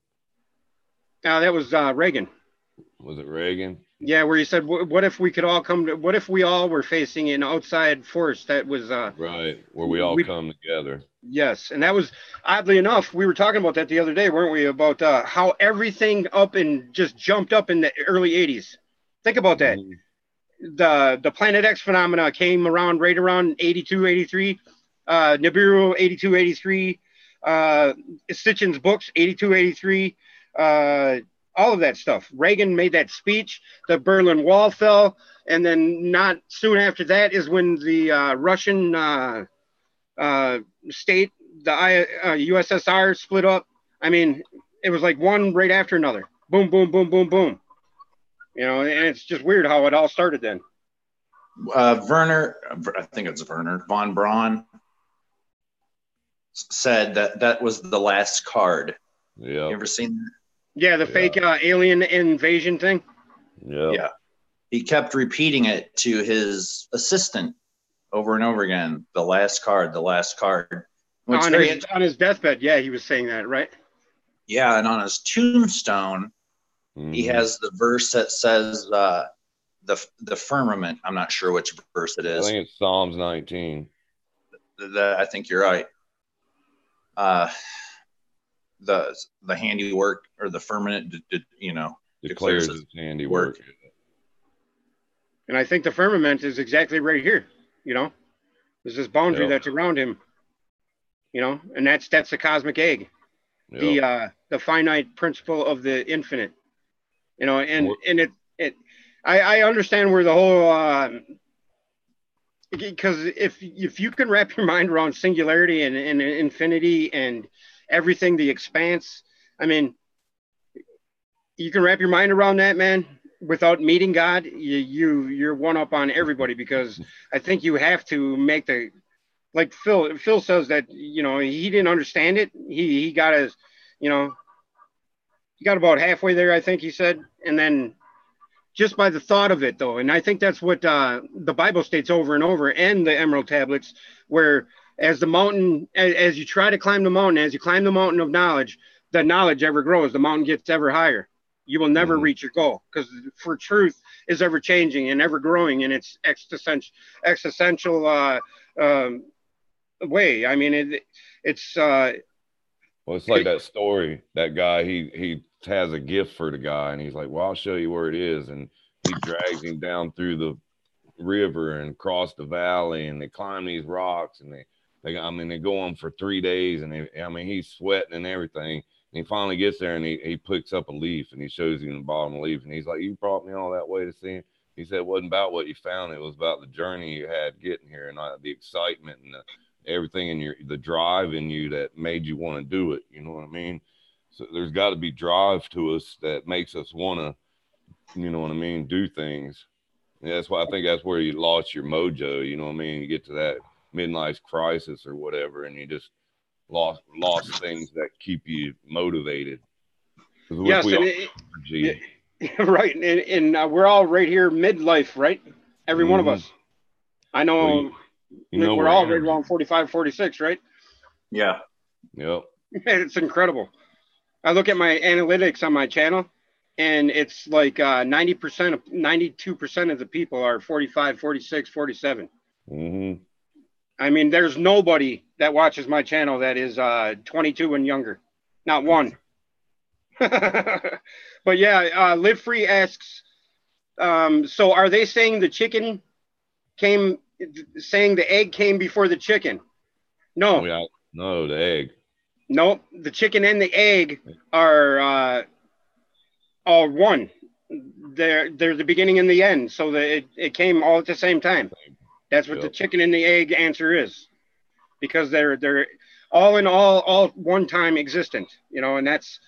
That was Reagan. Was it Reagan? Yeah, where he said, "What if we could all what if we all were facing an outside force that was right, where we all come together?" Yes, and that was, oddly enough, we were talking about that the other day, weren't we? About how everything just jumped up in the early '80s. Think about that. The Planet X phenomena came around right around 82, 83. Nibiru 82, 83. Sitchin's books 82, 83. All of that stuff. Reagan made that speech. The Berlin Wall fell, and then not soon after that is when the Russian state, the USSR, split up. I mean, it was like one right after another. Boom, boom, boom, boom, boom. And it's just weird how it all started then. Werner, I think it's Werner von Braun, said that was the last card. Yeah. You ever seen that? Yeah, the fake alien invasion thing. Yeah. Yeah. He kept repeating it to his assistant over and over again. The last card, the last card. On his deathbed, yeah, he was saying that, right? Yeah, and on his tombstone, he has the verse that says the firmament. I'm not sure which verse it is. I think it's Psalms 19. I think you're right. The handiwork, or the firmament, declares its handiwork. And I think the firmament is exactly right here. There's this boundary that's around him. And that's the cosmic egg, the finite principle of the infinite. I understand where the whole because if you can wrap your mind around singularity and infinity and everything, the expanse, I mean, you can wrap your mind around that, man, without meeting God. You're one up on everybody, because I think you have to make like Phil says that, he didn't understand it. He got he got about halfway there, I think he said. And then just by the thought of it, though, and I think that's what the Bible states over and over, and the Emerald Tablets, where as you try to climb the mountain, as you climb the mountain of knowledge, the knowledge ever grows. The mountain gets ever higher. You will never reach your goal, because for truth is ever changing and ever growing in its existential way. I mean, it's well, it's like that story. That guy, he has a gift for the guy, and he's like, "Well, I'll show you where it is." And he drags him down through the river and across the valley, and they climb these rocks, and they go on for 3 days, and he's sweating and everything. And he finally gets there, and he picks up a leaf, and he shows him the bottom of the leaf, and he's like, "You brought me all that way to see him?" He said, "It wasn't about what you found. It was about the journey you had getting here, and the excitement and everything in the drive in you that made you want to do it." You know what I mean? So there's got to be drive to us that makes us want to, do things. And that's why I think that's where you lost your mojo. You know what I mean? You get to that midlife crisis or whatever, and you just lost things that keep you motivated. Yes, right. And we're all right here midlife, right? Every one of us. I know. We're all right around 45, 46, right? Yeah. Yep. It's incredible. I look at my analytics on my channel, and it's like 90%, 92% of the people are 45, 46, 47. Mm-hmm. I mean, there's nobody that watches my channel that is 22 and younger. Not one. But yeah, Live Free asks, so are they saying the chicken came, saying the egg came before the chicken? No. No, the egg. No, the chicken and the egg are all one. They're the beginning and the end. So it came all at the same time. That's what the chicken and the egg answer is, because they're all in all one time existent, you know, and that's.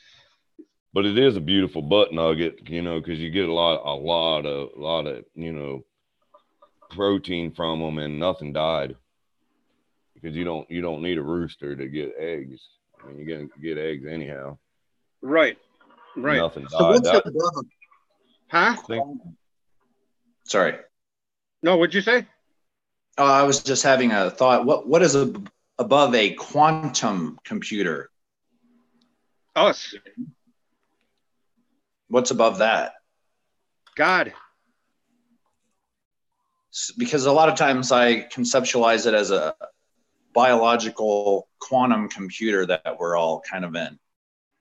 But it is a beautiful butt nugget, you know, because you get a lot of you know, protein from them, and nothing died, because you don't need a rooster to get eggs. I mean, you're gonna get eggs anyhow. Right. Nothing died. So what's above huh? Sorry. No, what'd you say? Oh, I was just having a thought. What is above a quantum computer? Us. What's above that? God. Because a lot of times I conceptualize it as a biological quantum computer that we're all kind of in.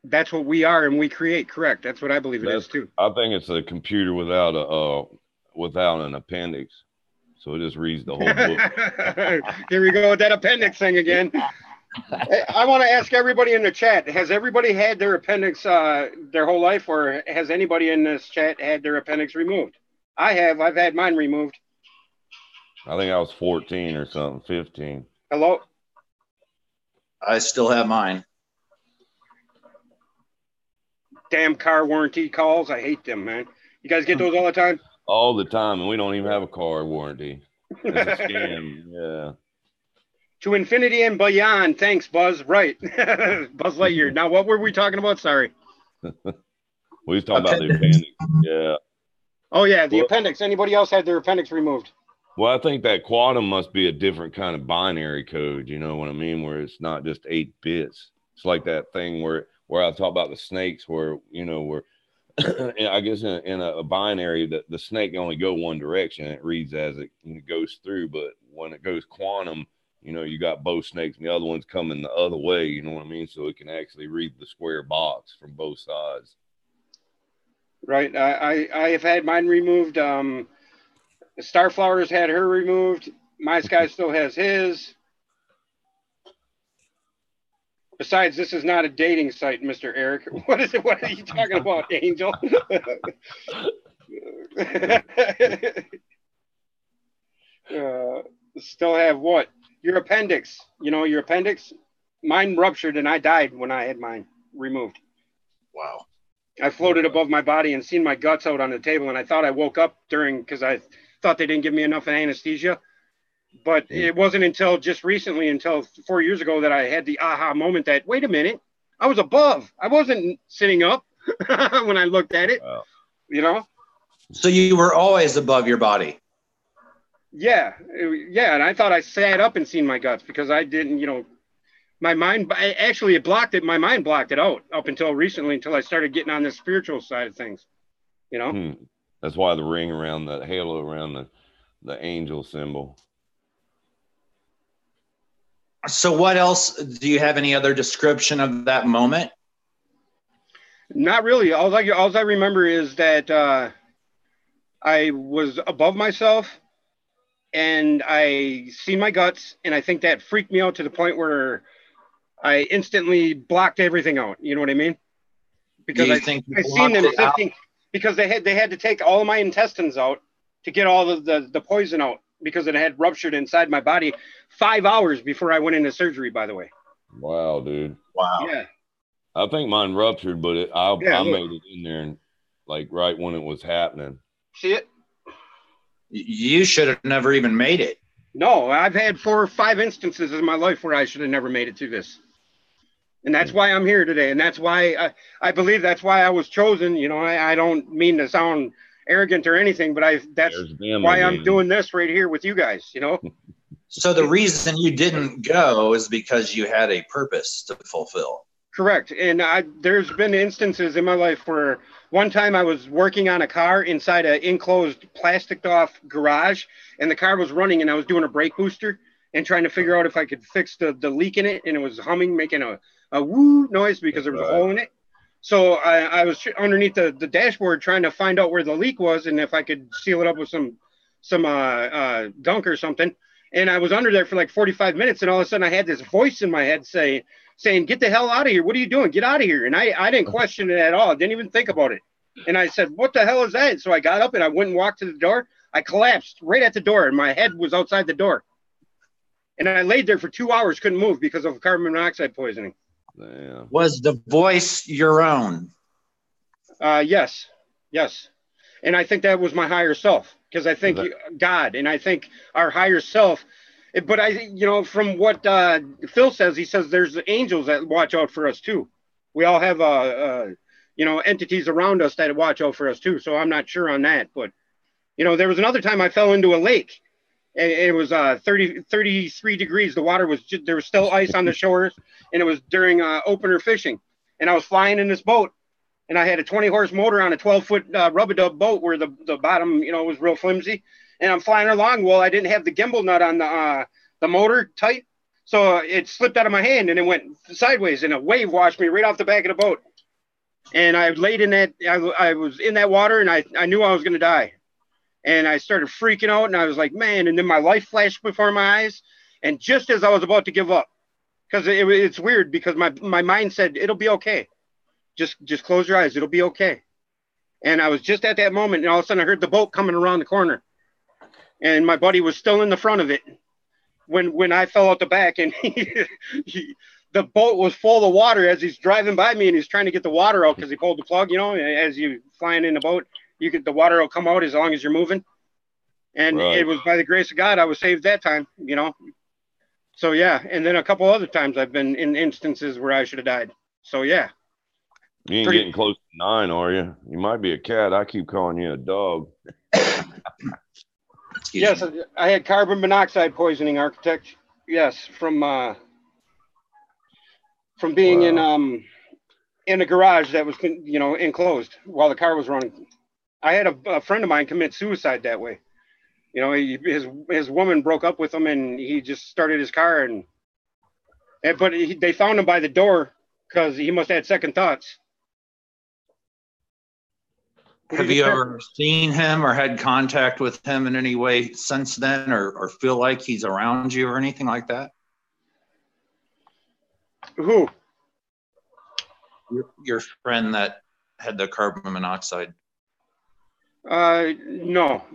That's what we are, and we create. Correct. That's what I believe it is too. I think it's a computer without an appendix, so it just reads the whole book. Here we go with that appendix thing again. I want to ask everybody in the chat: has everybody had their appendix their whole life, or has anybody in this chat had their appendix removed? I have. I've had mine removed. I think I was 14 or something, 15. Hello? I still have mine. Damn car warranty calls. I hate them, man. You guys get those all the time? All the time, and we don't even have a car warranty. It's a scam. Yeah. To infinity and beyond. Thanks, Buzz. Right. Buzz Lightyear. Now, what were we talking about? Sorry. We was talking about the appendix. Yeah. Oh, yeah, the appendix. Anybody else had their appendix removed? Well, I think that quantum must be a different kind of binary code. You know what I mean? Where it's not just 8 bits. It's like that thing where I talk about the snakes, where, you know, where I guess in a binary, the snake only go one direction. It reads as it goes through. But when it goes quantum, you know, you got both snakes and the other one's coming the other way. You know what I mean? So it can actually read the square box from both sides. Right. I have had mine removed. Starflower's had her removed. My Sky still has his. Besides, this is not a dating site, Mr. Eric. What is it? What are you talking about, Angel? Still have what? Your appendix. You know, your appendix? Mine ruptured and I died when I had mine removed. Wow. I floated above my body and seen my guts out on the table, and I thought I woke up because I thought they didn't give me enough anesthesia. But it wasn't until just recently, until 4 years ago, that I had the aha moment that, wait a minute, I was above. I wasn't sitting up when I looked at it. Wow. You know? So you were always above your body? Yeah. Yeah, and I thought I sat up and seen my guts because I didn't, you know, my mind, actually it blocked it. My mind blocked it out up until recently, until I started getting on the spiritual side of things, you know? That's why the ring around the halo around the angel symbol. So what else? Do you have any other description of that moment? Not really. All I remember is that I was above myself and I seen my guts, and I think that freaked me out to the point where I instantly blocked everything out. You know what I mean? Because I seen them sifting, because they had to take all of my intestines out to get all of the poison out, because it had ruptured inside my body 5 hours before I went into surgery, by the way. Wow, dude. Wow. Yeah. I think mine ruptured, but I made it in there, and like right when it was happening. See it? You should have never even made it. No, I've had 4 or 5 instances in my life where I should have never made it to this. And that's why I'm here today. And that's why I believe that's why I was chosen. You know, I don't mean to sound arrogant or anything, but that's why I'm doing this right here with you guys, you know? So the reason you didn't go is because you had a purpose to fulfill. Correct. And there's been instances in my life where one time I was working on a car inside an enclosed plastic off garage, and the car was running, and I was doing a brake booster and trying to figure out if I could fix the leak in it, and it was humming, making a woo noise because there was a hole in it. So I was underneath the dashboard trying to find out where the leak was and if I could seal it up with some gunk or something. And I was under there for like 45 minutes, and all of a sudden I had this voice in my head saying, "Get the hell out of here. What are you doing? Get out of here." And I didn't question it at all. I didn't even think about it. And I said, "What the hell is that?" So I got up and I went and walked to the door. I collapsed right at the door, and my head was outside the door. And I laid there for 2 hours, couldn't move because of carbon monoxide poisoning. Damn. Was the voice your own? Yes. And I think that was my higher self, because I think God, and I think our higher self. But from what Phil says, he says there's angels that watch out for us too. We all have entities around us that watch out for us too. So I'm not sure on that. But there was another time I fell into a lake. It was 33 degrees. The water was there was still ice on the shores, and it was during opener fishing. And I was flying in this boat, and I had a 20-horse motor on a 12-foot rub-a-dub boat where the bottom, was real flimsy. And I'm flying along. Well, I didn't have the gimbal nut on the motor tight, so it slipped out of my hand and it went sideways, and a wave washed me right off the back of the boat. And I laid in that. I was in that water, and I knew I was going to die. And I started freaking out, and I was like, man. And then my life flashed before my eyes. And just as I was about to give up, because it's weird, because my mind said, it'll be okay. Just close your eyes. It'll be okay. And I was just at that moment, and all of a sudden I heard the boat coming around the corner. And my buddy was still in the front of it when I fell out the back. And the boat was full of water as he's driving by me, and he's trying to get the water out because he pulled the plug, as you flying in the boat. The water will come out as long as you're moving. And It was by the grace of God I was saved that time, So, yeah. And then a couple other times I've been in instances where I should have died. So, yeah. You ain't getting close to 9, are you? You might be a cat. I keep calling you a dog. Yes, I had carbon monoxide poisoning, architect. Yes, from being in a garage that was, enclosed while the car was running. I had a friend of mine commit suicide that way. His woman broke up with him, and he just started his car, but they found him by the door because he must have had second thoughts. Have you ever seen him or had contact with him in any way since then, or feel like he's around you or anything like that? Who? Your friend that had the carbon monoxide. No.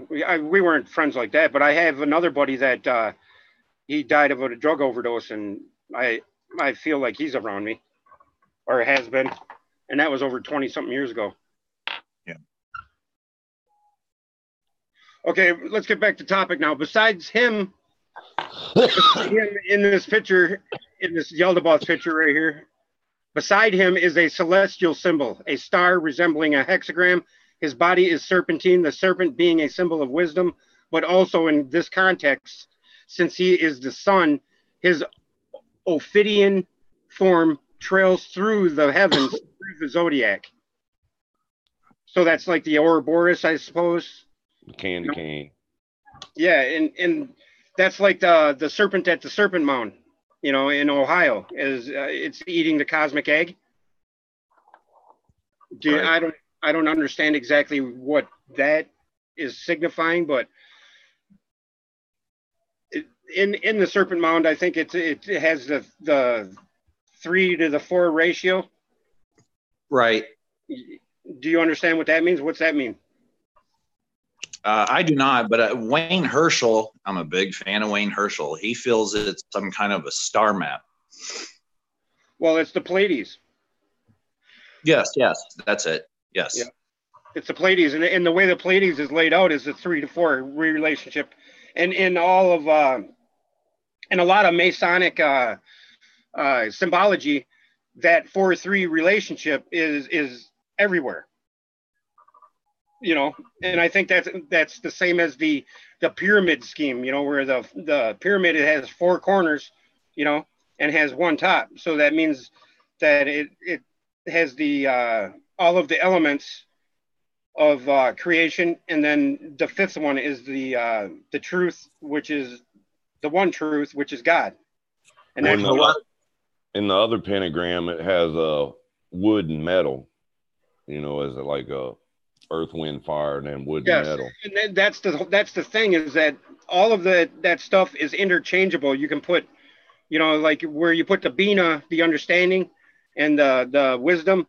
We weren't friends like that, but I have another buddy that he died of a drug overdose, and I feel like he's around me, or has been, and that was over 20-something years ago. Yeah. Okay, let's get back to topic now. Besides him in this picture, in this Yaldabaoth picture right here, beside him is a celestial symbol, a star resembling a hexagram. His body is serpentine, the serpent being a symbol of wisdom, but also in this context, since he is the sun, his Ophidian form trails through the heavens, through the zodiac. So that's like the Ouroboros, I suppose. Candy cane. Yeah, and that's like the serpent at the Serpent Mound, in Ohio, it's eating the cosmic egg. Right. I don't understand exactly what that is signifying, but in the Serpent Mound, I think it has the 3 to the 4 ratio. Right. Do you understand what that means? What's that mean? I do not, but Wayne Herschel, I'm a big fan of Wayne Herschel. He feels it's some kind of a star map. Well, it's the Pleiades. Yes, that's it. Yes. Yeah. It's the Pleiades, and the way the Pleiades is laid out is the 3 to 4 relationship, and in all of in a lot of Masonic symbology, that 4-3 relationship is everywhere. And I think that's the same as the pyramid scheme. Where the pyramid, it has 4 corners, and has 1 top. So that means that it has the all of the elements of creation, and then the fifth one is the truth, which is the one truth, which is God. And Well, that's in the other pentagram, it has wood and metal, you know, as like a earth, wind, fire, and then wood and metal. And that's the thing, is that all of that stuff is interchangeable. You can put, you know, like where you put the bina, the understanding, and the wisdom.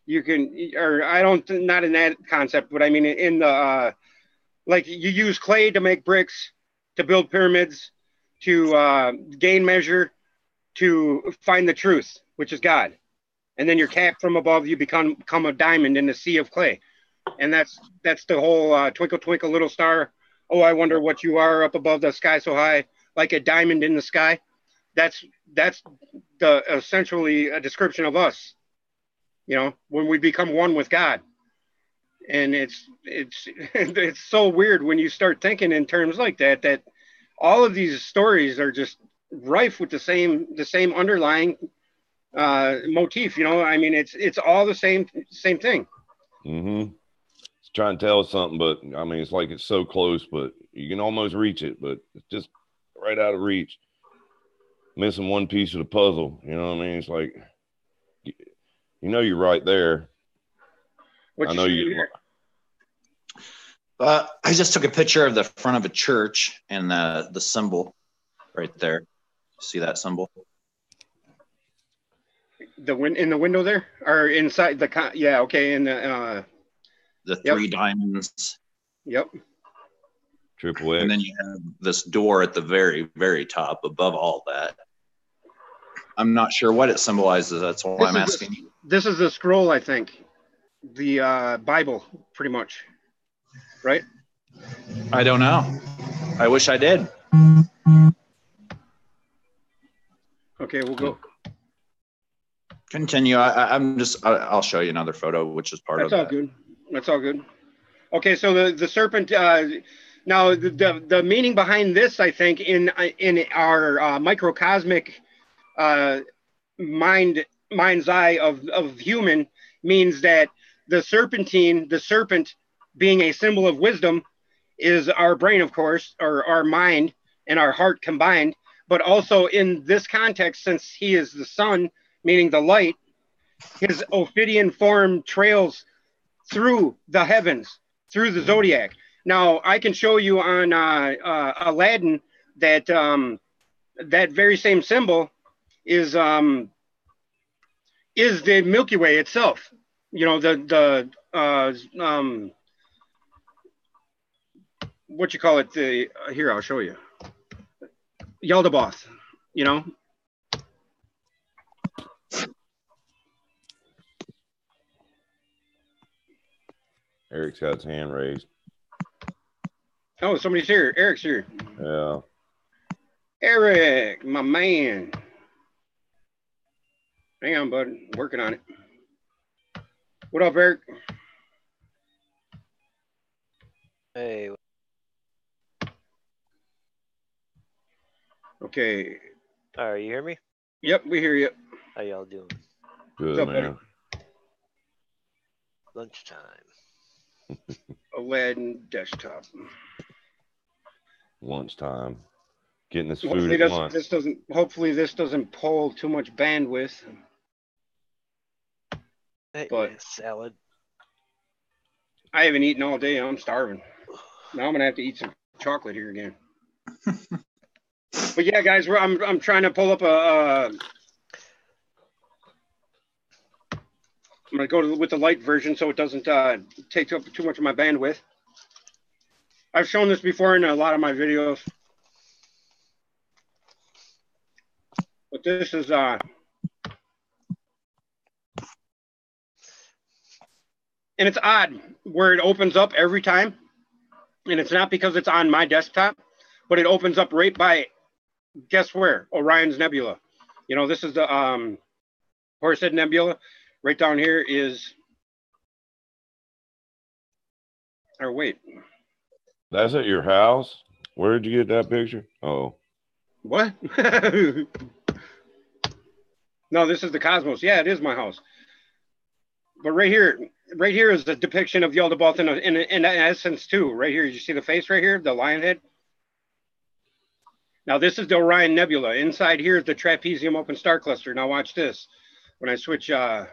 You can, or I don't, not in that concept, but I mean in the like you use clay to make bricks, to build pyramids, to gain measure, to find the truth, which is God. And then you're capped from above, you become a diamond in the sea of clay. And that's the whole twinkle, twinkle, little star. Oh, I wonder what you are up above the sky so high, like a diamond in the sky. That's the essentially a description of us, you know, when we become one with God. And it's it's so weird when you start thinking in terms like that, that all of these stories are just rife with the same underlying motif. You know, I mean, it's all the same thing. Mm-hmm. It's trying to tell us something, but I mean, it's like it's so close, but you can almost reach it, but it's just right out of reach. Missing one piece of the puzzle. You know what I mean? It's like, you know, you're right there. What I know you. I just took a picture of the front of a church and the symbol right there. See that symbol? In the window there, or inside the yeah, okay, in the three diamonds. Yep. Triple X. And then you have this door at the very, very top above all that. I'm not sure what it symbolizes. That's why I'm asking you. This is the scroll, I think. The Bible, pretty much. Right? I don't know. I wish I did. Okay, we'll go. Continue. I'll show you another photo, which is part of that. That's all good. That's all good. Okay, so the serpent. Now the meaning behind this, I think, in our microcosmic mind's eye of human, means that the serpent being a symbol of wisdom, is our brain, of course, or our mind and our heart combined. But also in this context, since he is the sun, meaning the light, his Ophidian form trails through the heavens, through the zodiac. Now, I can show you on Aladdin that that very same symbol is the Milky Way itself. You know, the what you call it? The here, I'll show you. Yaldabaoth, you know. Eric's got his hand raised. Oh, somebody's here. Eric's here. Yeah. Eric, my man. Hang on, bud. Working on it. What up, Eric? Hey. Okay. All right, you hear me? Yep, we hear you. How y'all doing? Good, up, man. Lunchtime. Aladdin desktop. Lunchtime. Getting this Hopefully food at lunch. Hopefully this doesn't pull too much bandwidth. Hey, but salad. I haven't eaten all day. I'm starving. Now I'm gonna have to eat some chocolate here again. But yeah, guys, I'm trying to pull up I'm gonna go with the light version so it doesn't take up too much of my bandwidth. I've shown this before in a lot of my videos, but this is and it's odd where it opens up every time, and it's not because it's on my desktop, but it opens up right by, guess where? Orion's Nebula. You know, this is the Horsehead Nebula. Right down here is, or wait. That's at your house? Where did you get that picture? Oh. What? No, this is the cosmos. Yeah, it is my house. But right here is the depiction of Yaldabaoth in essence too. Right here, you see the face right here, the lion head. Now this is the Orion Nebula. Inside here is the trapezium open star cluster. Now watch this. When I switch, So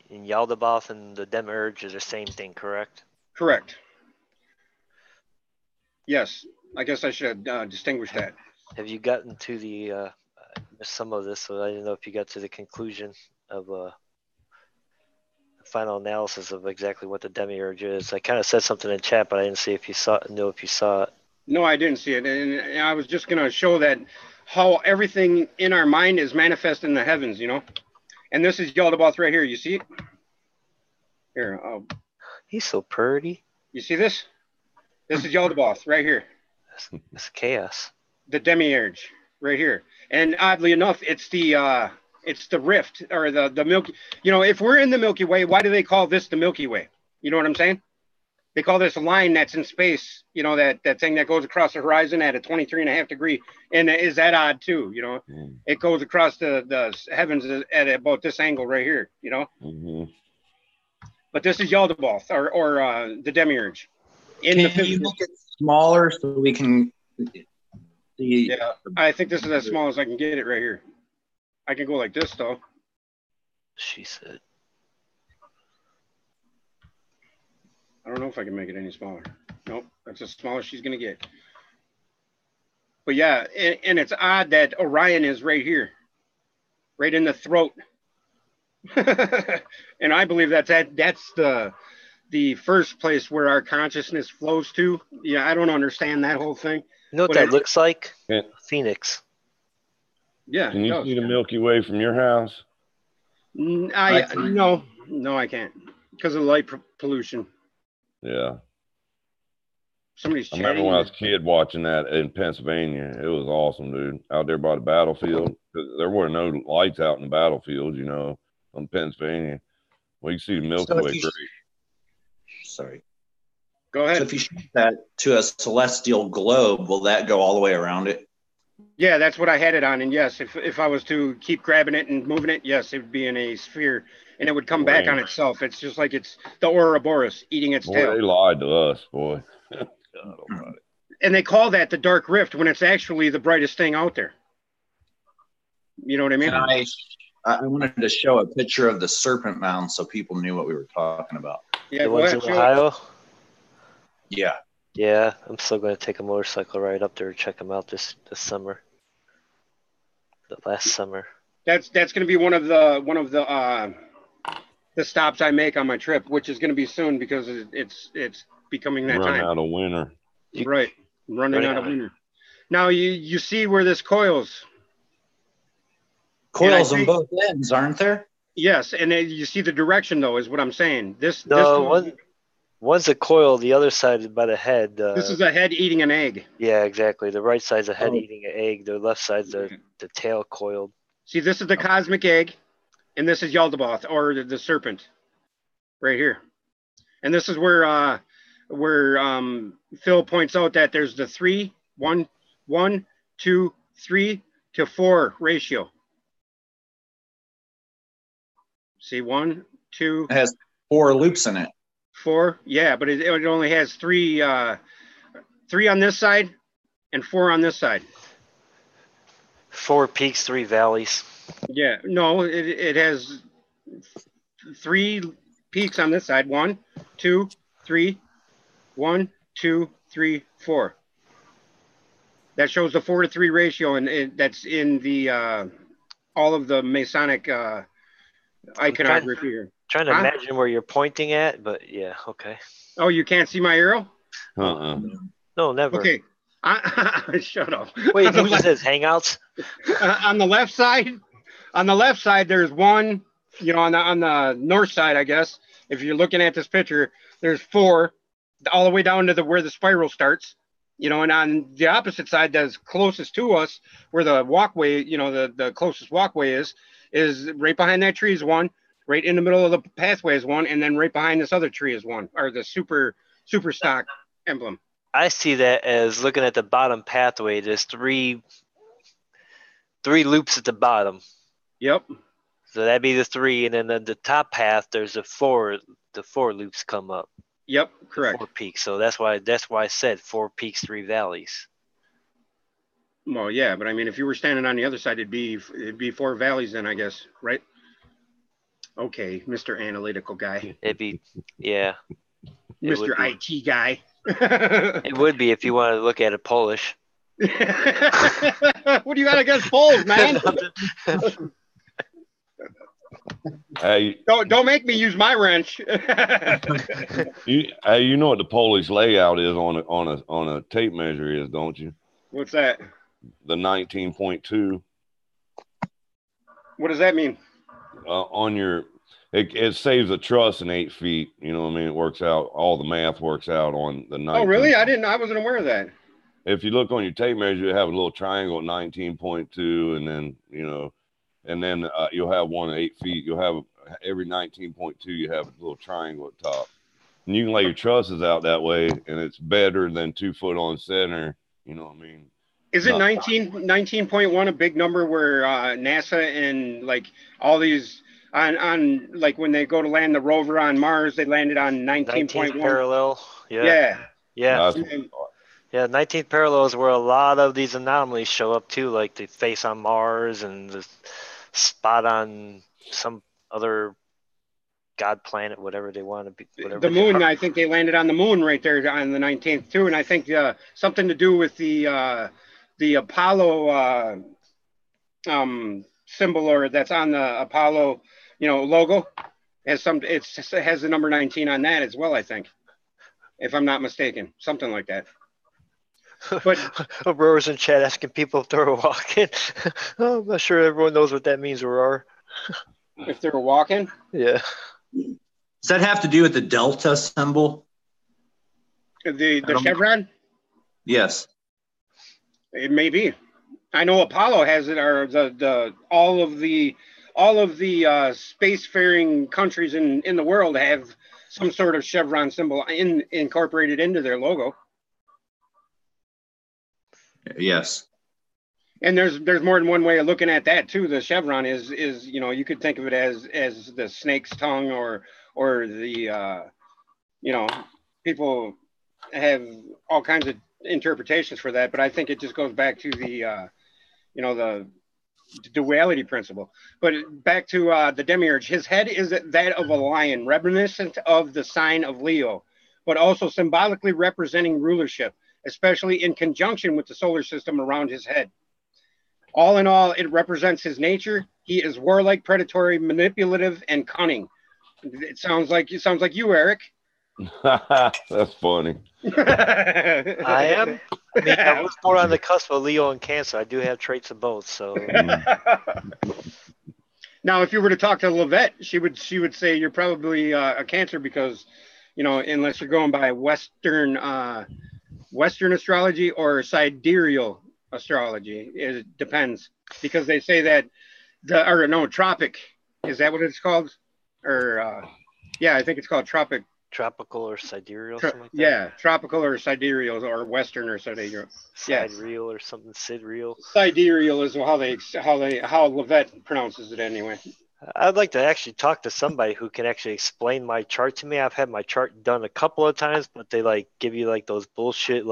in Yaldabaoth and the Demiurge is the same thing, correct? correct. Yes, I guess I should distinguish that. Have you gotten to the some of this? So I didn't know if you got to the conclusion of final analysis of exactly what the Demiurge is. I kind of said something in chat, but I didn't see if you know if you saw it. No, I didn't see it, and I was just going to show that how everything in our mind is manifest in the heavens, you know. And this is Yaldabaoth right here. You see it? Here, He's so pretty. you see this? This is Yaldabaoth right here. It's chaos. The Demiurge right here. And oddly enough, it's the rift or the Milky. You know, if we're in the Milky Way, why do they call this the Milky Way? You know what I'm saying? They call this a line that's in space. You know, that thing that goes across the horizon at a 23.5 degree. And is that odd too? You know, it goes across the heavens at about this angle right here. You know. Mm-hmm. But this is Yaldabaoth or the Demiurge. Can you make it smaller so we can see? Yeah, I think this is as small as I can get it right here. I can go like this though. She said. I don't know if I can make it any smaller. Nope, that's as small as she's gonna get. But yeah, and it's odd that Orion is right here, right in the throat. And I believe that's the first place where our consciousness flows to. Yeah, I don't understand that whole thing. You know what But that looks like? Yeah. Phoenix. Yeah. Can you it see does. the Milky Way from your house? No, I can't because of light pollution. Yeah. Somebody's I chatting. remember when I was a kid watching that in Pennsylvania. It was awesome, dude. Out there by the battlefield. There were no lights out in the battlefield, you know, on Pennsylvania. Well, you see the Milky Way great. Sorry. Go ahead. So if you shoot that to a celestial globe, will that go all the way around it? Yeah, that's what I had it on. And yes, if I was to keep grabbing it and moving it, yes, it would be in a sphere and it would come back on itself. It's just like it's the Ouroboros eating its tail. They lied to us, boy. God almighty. And they call that the dark rift when it's actually the brightest thing out there. You know what I mean? And I wanted to show a picture of the Serpent Mound so people knew what we were talking about. Yeah, The go ones ahead, in show it. Ohio? Yeah. Yeah, I'm still going to take a motorcycle ride up there and check them out this summer. The last summer. That's going to be one of the stops I make on my trip, which is going to be soon because it's becoming that time. Out of winter. Right, running out of winter. Now you see where this coils. Coils on both ends, aren't there? Yes, and you see the direction though is what I'm saying. One's a coil, the other side is by the head. This is a head eating an egg. Yeah, exactly. The right side's a head eating an egg. The left side's the tail coiled. See, this is the cosmic egg, and this is Yaldabaoth, or the serpent, right here. And this is where Phil points out that there's the 3, 1, 1, 2, 3 to 4 ratio. See, 1, 2. It has 4 loops in it. 4, yeah, but it only has 3 on this side and 4 on this side. 4 peaks, 3 valleys. Yeah, no, it has 3 peaks on this side. 1, 2, 3. 1, 2, 3, 4. That shows the 4-to-3 ratio, and that's in the all of the Masonic iconography here. Trying to imagine where you're pointing at, but yeah, okay. Oh, you can't see my arrow? No, never. Okay. Shut up. Wait, what says Hangouts? On the left side, there's 1, you know, on the north side, I guess. If you're looking at this picture, there's 4 all the way down to where the spiral starts, you know, and on the opposite side that's closest to us, where the walkway, you know, the closest walkway is right behind that tree is 1, right in the middle of the pathway is 1, and then right behind this other tree is 1, or the super stock emblem. I see that as looking at the bottom pathway. There's three loops at the bottom. Yep. So that'd be the 3, and then the top half there's the 4 loops come up. Yep, correct. 4 peaks. So that's why I said 4 peaks, 3 valleys. Well, yeah, but I mean, if you were standing on the other side, it'd be 4 valleys then, I guess, right? Okay, Mr. Analytical guy. It'd be, yeah. Mr. IT guy. It would be if you wanted to look at it Polish. What do you got against Poles, man? Hey, don't make me use my wrench. you know what the Polish layout is on a tape measure is, don't you? What's that? The 19.2. What does that mean? On your, it saves a truss in 8 feet. You know what I mean? It works out. All the math works out on the 19. Oh, really? I wasn't aware of that. If you look on your tape measure, you have a little triangle at 19.2, and then you'll have one at 8 feet. You'll have every 19.2. You have a little triangle at top, and you can lay your trusses out that way, and it's better than 2 foot on center. You know what I mean? Isn't 19.1 a big number where NASA and like all these on like when they go to land the rover on Mars, they landed on 19.1 parallel. Yeah. Yeah. 19th parallel is where a lot of these anomalies show up too, like the face on Mars and the spot on some other god planet, whatever they want to be. The moon, I think they landed on the moon right there on the 19th too, and I think something to do with the Apollo symbol, or that's on the Apollo, logo, has it has the number 19 on that as well, I think, if I'm not mistaken, something like that. But Aurora's in chat asking people if they're walking. Oh, I'm not sure everyone knows what that means, Aurora. If they were walking? Yeah. Does that have to do with the delta symbol? The chevron? Yes. It may be. I know Apollo has it, or all of the spacefaring countries in the world have some sort of chevron symbol incorporated into their logo. Yes. And there's more than one way of looking at that too. The chevron is you could think of it as the snake's tongue, or the people have all kinds of interpretations for that, but I think it just goes back to the duality principle. But back to the demiurge, his head is that of a lion, reminiscent of the sign of Leo, but also symbolically representing rulership, especially in conjunction with the solar system around his head. All in all, it represents his nature. He is warlike, predatory, manipulative, and cunning. It sounds like you, Eric. That's funny. I am. I mean, I was born on the cusp of Leo and Cancer. I do have traits of both. So now, if you were to talk to Levette, she would say you're probably a Cancer because, unless you're going by Western astrology or sidereal astrology, it depends, because they say that tropic, is that what it's called? Or I think it's called tropical or sidereal, something like that. Yeah, tropical or sidereal, or Western or sidereal. Sidereal or something. Sidereal. Sidereal is how Levette pronounces it anyway. I'd like to actually talk to somebody who can actually explain my chart to me. I've had my chart done a couple of times, but they give you those bullshit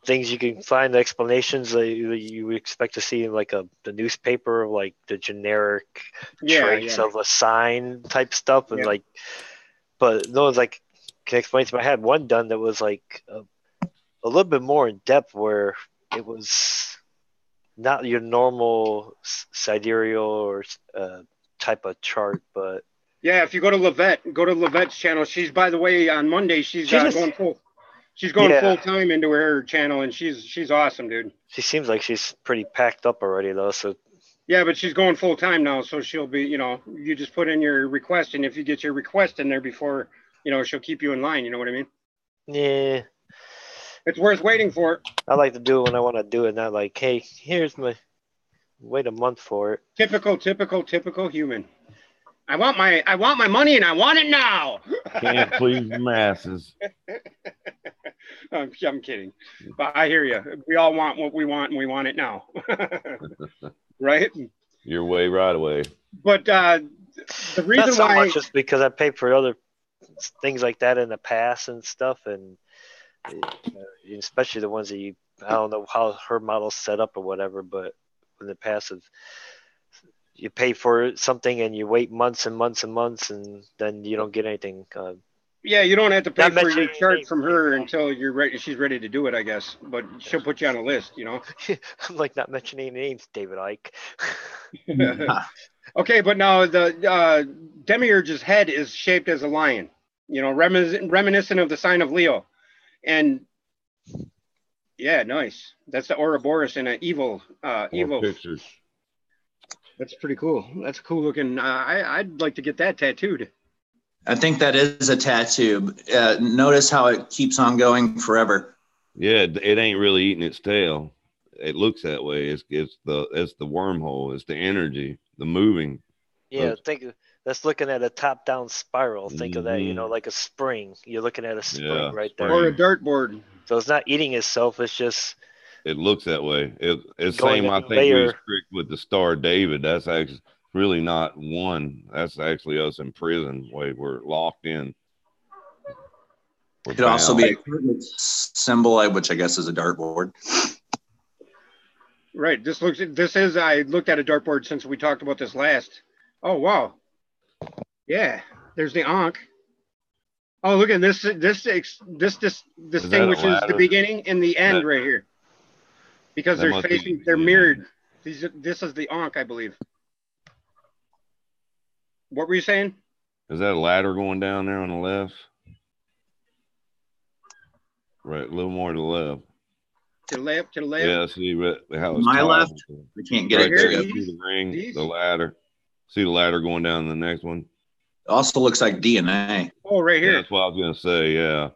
things you can find explanations that you would expect to see in the newspaper, of the generic traits of a sign type stuff, and but no one's can explain to me. I had one done that was a little bit more in depth, where it was not your normal sidereal or type of chart, but if you go to Levette's channel, she's, by the way, on Monday she's going full. She's going full time into her channel, and she's awesome, dude. She seems like she's pretty packed up already, though. So yeah, but she's going full time now, so she'll be, you just put in your request, and if you get your request in there before, she'll keep you in line. You know what I mean? Yeah. It's worth waiting for. I like to do it when I want to do it, not hey, here's my, wait a month for it. Typical human. I want my money, and I want it now. Can't please the masses. I'm kidding, but I hear you. We all want what we want, and we want it now. Right? Your way, right away. But the Not reason so why, much just because I paid for other things like that in the past and stuff, and especially the ones that I don't know how her model's set up or whatever, but in the past, you pay for something and you wait months and months and months, and then you don't get anything. yeah, you don't have to pay Not for mentioning your any chart names, from David. her until you're ready. She's ready to do it, I guess. But she'll put you on a list, you know. I'm like not mentioning any names, David Icke. Okay, but now the Demiurge's head is shaped as a lion, you know, reminiscent of the sign of Leo. And yeah, nice. That's the Ouroboros in an evil, evil. Pictures. That's pretty cool. That's cool looking. I'd like to get that tattooed. I think that is a tattoo. Notice how it keeps on going forever. Yeah, it ain't really eating its tail. It looks that way. It's the wormhole. It's the energy, the moving. Yeah, that's looking at a top-down spiral. Think of that, like a spring. You're looking at a spring right there. Or a dartboard. So it's not eating itself. It's just. It looks that way. It's going same. a I think layer. we was tricked with the Star David. That's actually really not one. That's actually us in prison. We're locked in. It could also be a symbol, which I guess is a dartboard. Right. I looked at a dartboard since we talked about this last. Oh wow. Yeah. There's the Ankh. Oh, look at this. This distinguishes the beginning and the end right here. Because they're mirrored. This is the Ankh, I believe. What were you saying? Is that a ladder going down there on the left? Right, a little more to the left. To the left, to the left. Yeah, see how it's my tall. left. We can't get right it. There, see the ring, the ladder. See the ladder going down the next one. It also looks like DNA. Oh, right here. Yeah, that's what I was gonna say. Yeah.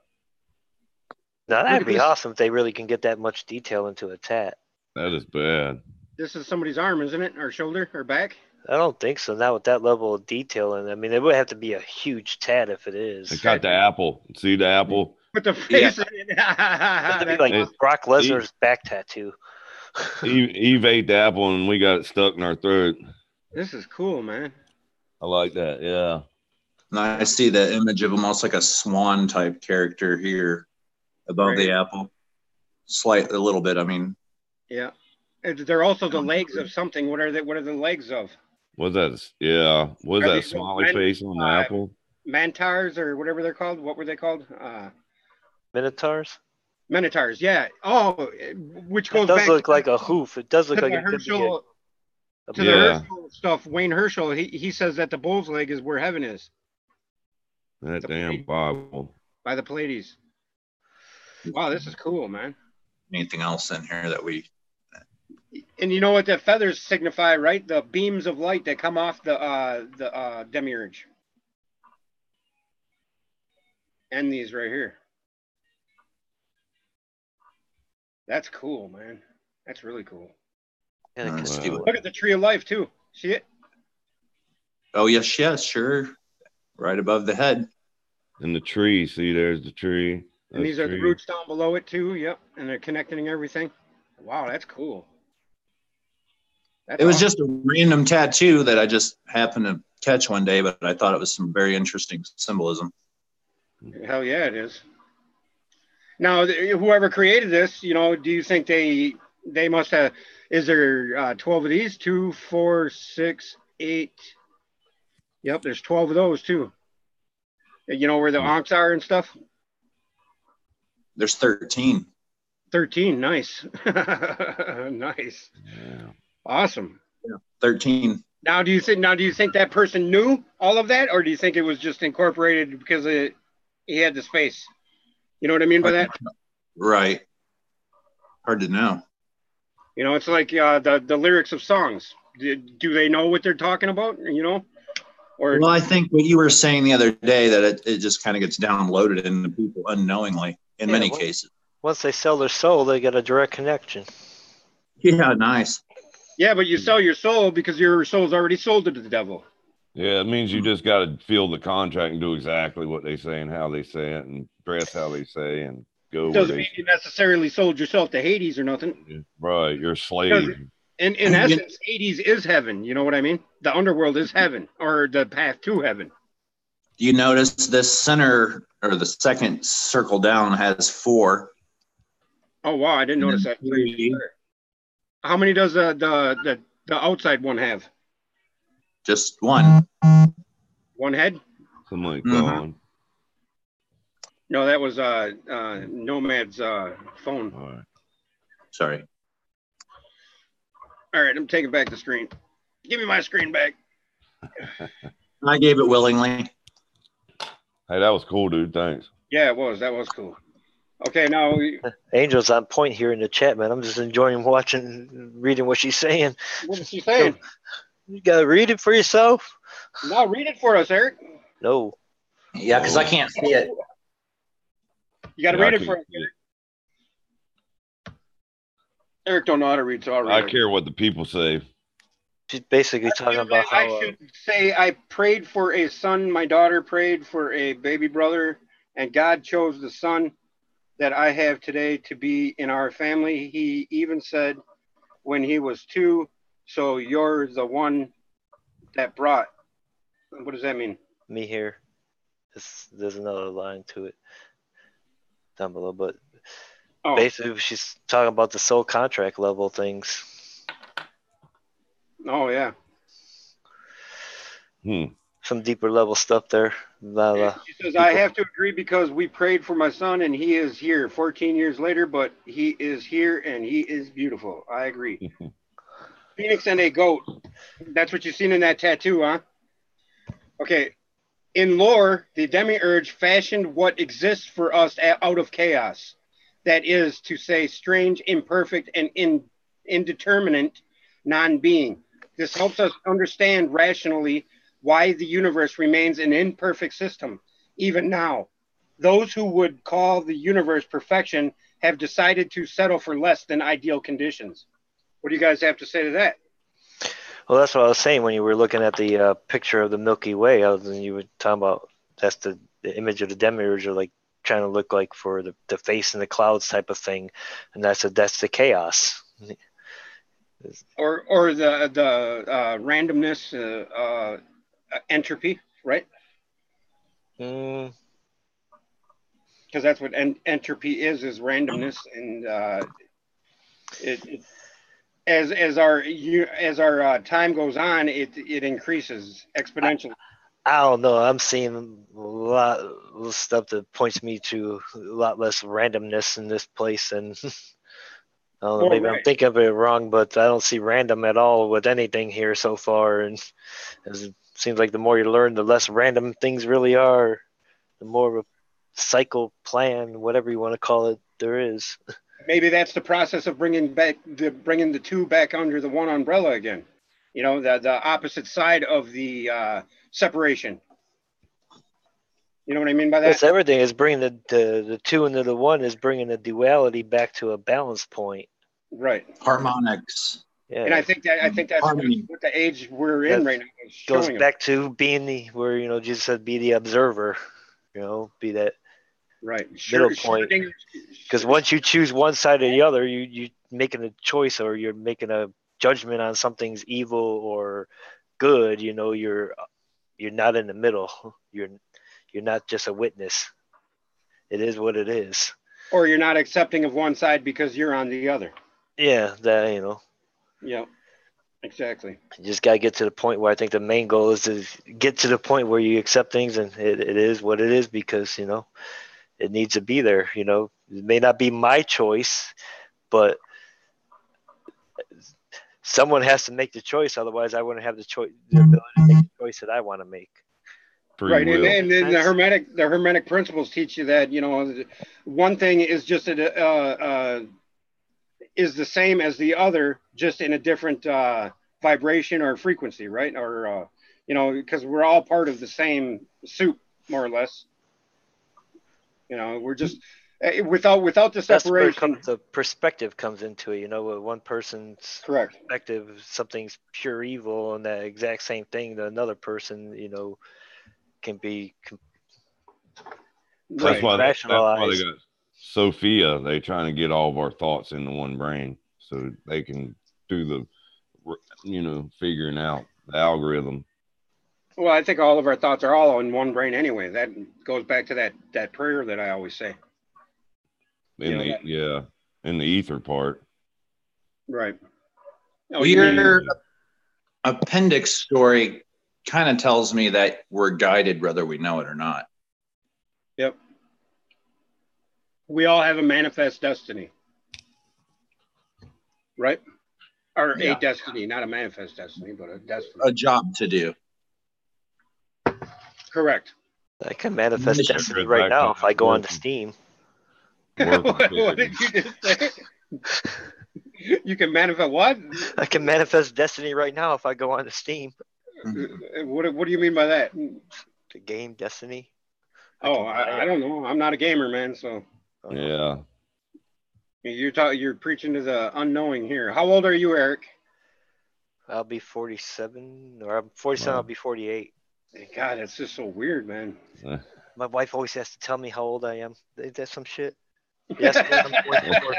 Now that'd be awesome if they really can get that much detail into a tat. That is bad. This is somebody's arm, isn't it? Or shoulder or back? I don't think so. Not with that level of detail. And I mean, it would have to be a huge tat if it is. It got the apple. See the apple? With the face in it. That'd be like Brock Lesnar's back tattoo. Eve ate the apple and we got it stuck in our throat. This is cool, man. I like that. Yeah. And I see the image of almost like a swan type character here above the apple. A little bit. I mean. Yeah. They're also the legs of something. What are they? What are the legs of? What's that? Yeah. What's that smiley face on the apple? Mantars or whatever they're called. What were they called? Minotaurs? Minotaurs, yeah. Oh, which goes back. It does back look like a hoof. It does look like a Herschel. To the Herschel stuff, Wayne Herschel, he says that the bull's leg is where heaven is. That damn Bible. By the Pleiades. Wow, this is cool, man. Anything else in here that we... And you know what the feathers signify, right? The beams of light that come off the demiurge. And these right here. That's cool, man. That's really cool. Yeah, look at the tree of life too. See it? Oh yes, sure. Right above the head. And the tree. See, there's the tree. And these are the roots down below it too. Yep. And they're connecting everything. Wow, that's cool. It was just a random tattoo that I just happened to catch one day, but I thought it was some very interesting symbolism. Hell yeah, it is. Now, whoever created this, do you think they must have? Is there 12 of these? 2, 4, 6, 8. Yep, there's 12 of those too. You know where the Ankhs are and stuff? There's 13. 13, nice. Nice. Yeah. Awesome. Yeah, 13. Now do you think that person knew all of that, or do you think it was just incorporated because he had the space? You know what I mean by that? Right. Hard to know. It's like the lyrics of songs. Do they know what they're talking about? Or well, I think what you were saying the other day that it just kind of gets downloaded into people unknowingly in many cases. Once they sell their soul, they get a direct connection. Yeah, nice. Yeah, but you sell your soul because your soul's already sold to the devil. Yeah, it means you just got to feel the contract and do exactly what they say and how they say it and dress how they say and go. It doesn't mean you necessarily sold yourself to Hades or nothing. Right, you're a slave. In essence, Hades is heaven. You know what I mean? The underworld is heaven, or the path to heaven. You notice this center or the second circle down has 4. Oh wow, I didn't notice that. 3. How many does the outside one have? Just 1. One head? Somebody gone. No, that was Nomad's phone. All right. Sorry. All right, I'm taking back the screen. Give me my screen back. I gave it willingly. Hey, that was cool, dude. Thanks. Yeah, it was. That was cool. Okay, now Angel's on point here in the chat, man. I'm just enjoying reading what she's saying. what is she saying? You gotta read it for yourself. No, read it for us, Eric. No. Yeah, because I can't see it. You got to read it for us, Eric. Eric don't know how to read, so I'll read it. I care what the people say. She's basically talking about how I should say I prayed for a son. My daughter prayed for a baby brother, and God chose the son that I have today to be in our family. He even said when he was 2, so you're the one that brought. What does that mean? me here. There's another line to it down below, but basically she's talking about the soul contract level things. Oh yeah. Some deeper level stuff there. She says, I have to agree because we prayed for my son and he is here 14 years later, but he is here and he is beautiful. I agree. Phoenix and a goat. That's what you've seen in that tattoo, huh? Okay. In lore, the demiurge fashioned what exists for us out of chaos. That is to say, strange, imperfect, and indeterminate non-being. This helps us understand rationally why the universe remains an imperfect system, even now. Those who would call the universe perfection have decided to settle for less than ideal conditions. What do you guys have to say to that? Well, that's what I was saying when you were looking at the picture of the Milky Way. You were talking about that's the image of the demiurge, or like trying to look like for the face in the clouds type of thing, and that's the chaos. Or the randomness, entropy, right? Because that's what entropy is randomness, and as our time goes on, it increases exponentially. I don't know. I'm seeing a lot of stuff that points me to a lot less randomness in this place, and I don't know, maybe I'm thinking of it wrong, but I don't see random at all with anything here so far. And it seems like the more you learn, the less random things really are, the more of a cycle, plan, whatever you want to call it, there is. Maybe that's the process of bringing the two back under the one umbrella again. You know, the opposite side of the separation. You know what I mean by that? Yes, everything is bringing the two into the one is bringing the duality back to a balance point. Right. Harmonics. Yeah. And I think that's what the age we're in right now is showing. Goes back to being where Jesus said, be the observer. Be that middle point. Because once you choose one side or the other, you making a choice, or you're making a judgment on something's evil or good. You're not in the middle. You're not just a witness. It is what it is. Or you're not accepting of one side because you're on the other. Yeah, that. Yeah, exactly. You just got to get to the point where I think the main goal is to get to the point where you accept things and it is what it is, because, it needs to be there. It may not be my choice, but someone has to make the choice. Otherwise, I wouldn't have the ability to make the choice that I want to make. Right, and then the hermetic principles teach you that one thing is just is the same as the other, just in a different vibration or frequency, right? Or because we're all part of the same soup, more or less. We're just without the separation. That's where the perspective comes into it. With one person's perspective, something's pure evil, and that exact same thing to another person, can be that's why they got Sophia. They're trying to get all of our thoughts into one brain so they can do figuring out the algorithm. Well, I think all of our thoughts are all in one brain anyway. That goes back to that prayer that I always say. In the ether part. Right. Well, your appendix story kind of tells me that we're guided whether we know it or not. Yep. We all have a manifest destiny. Right? Or a destiny, not a manifest destiny, but a destiny. A job to do. Correct. I can manifest destiny right now if I go on to Steam. What did you just say? You can manifest what? I can manifest destiny right now if I go on to Steam. What do you mean by that? The game Destiny. I don't know. I'm not a gamer, man. So yeah. You're preaching to the unknowing here. How old are you, Eric? I'll be 47, or I'm 47. Wow. I'll be 48. God, that's just so weird, man. My wife always has to tell me how old I am. That's some shit. Yes, I'm 44.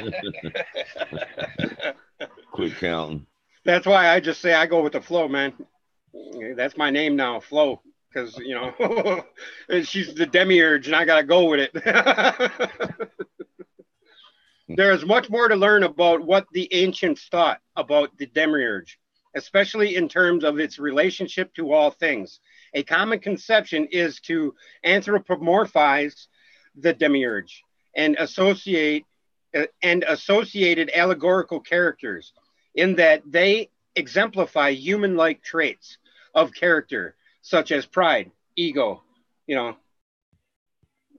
Quit counting. That's why I just say I go with the flow, man. That's my name now, Flo, because she's the demiurge, and I gotta go with it. There's much more to learn about what the ancients thought about the demiurge, especially in terms of its relationship to all things. A common conception is to anthropomorphize the demiurge and associated allegorical characters, in that they exemplify human-like traits of character, such as pride, ego,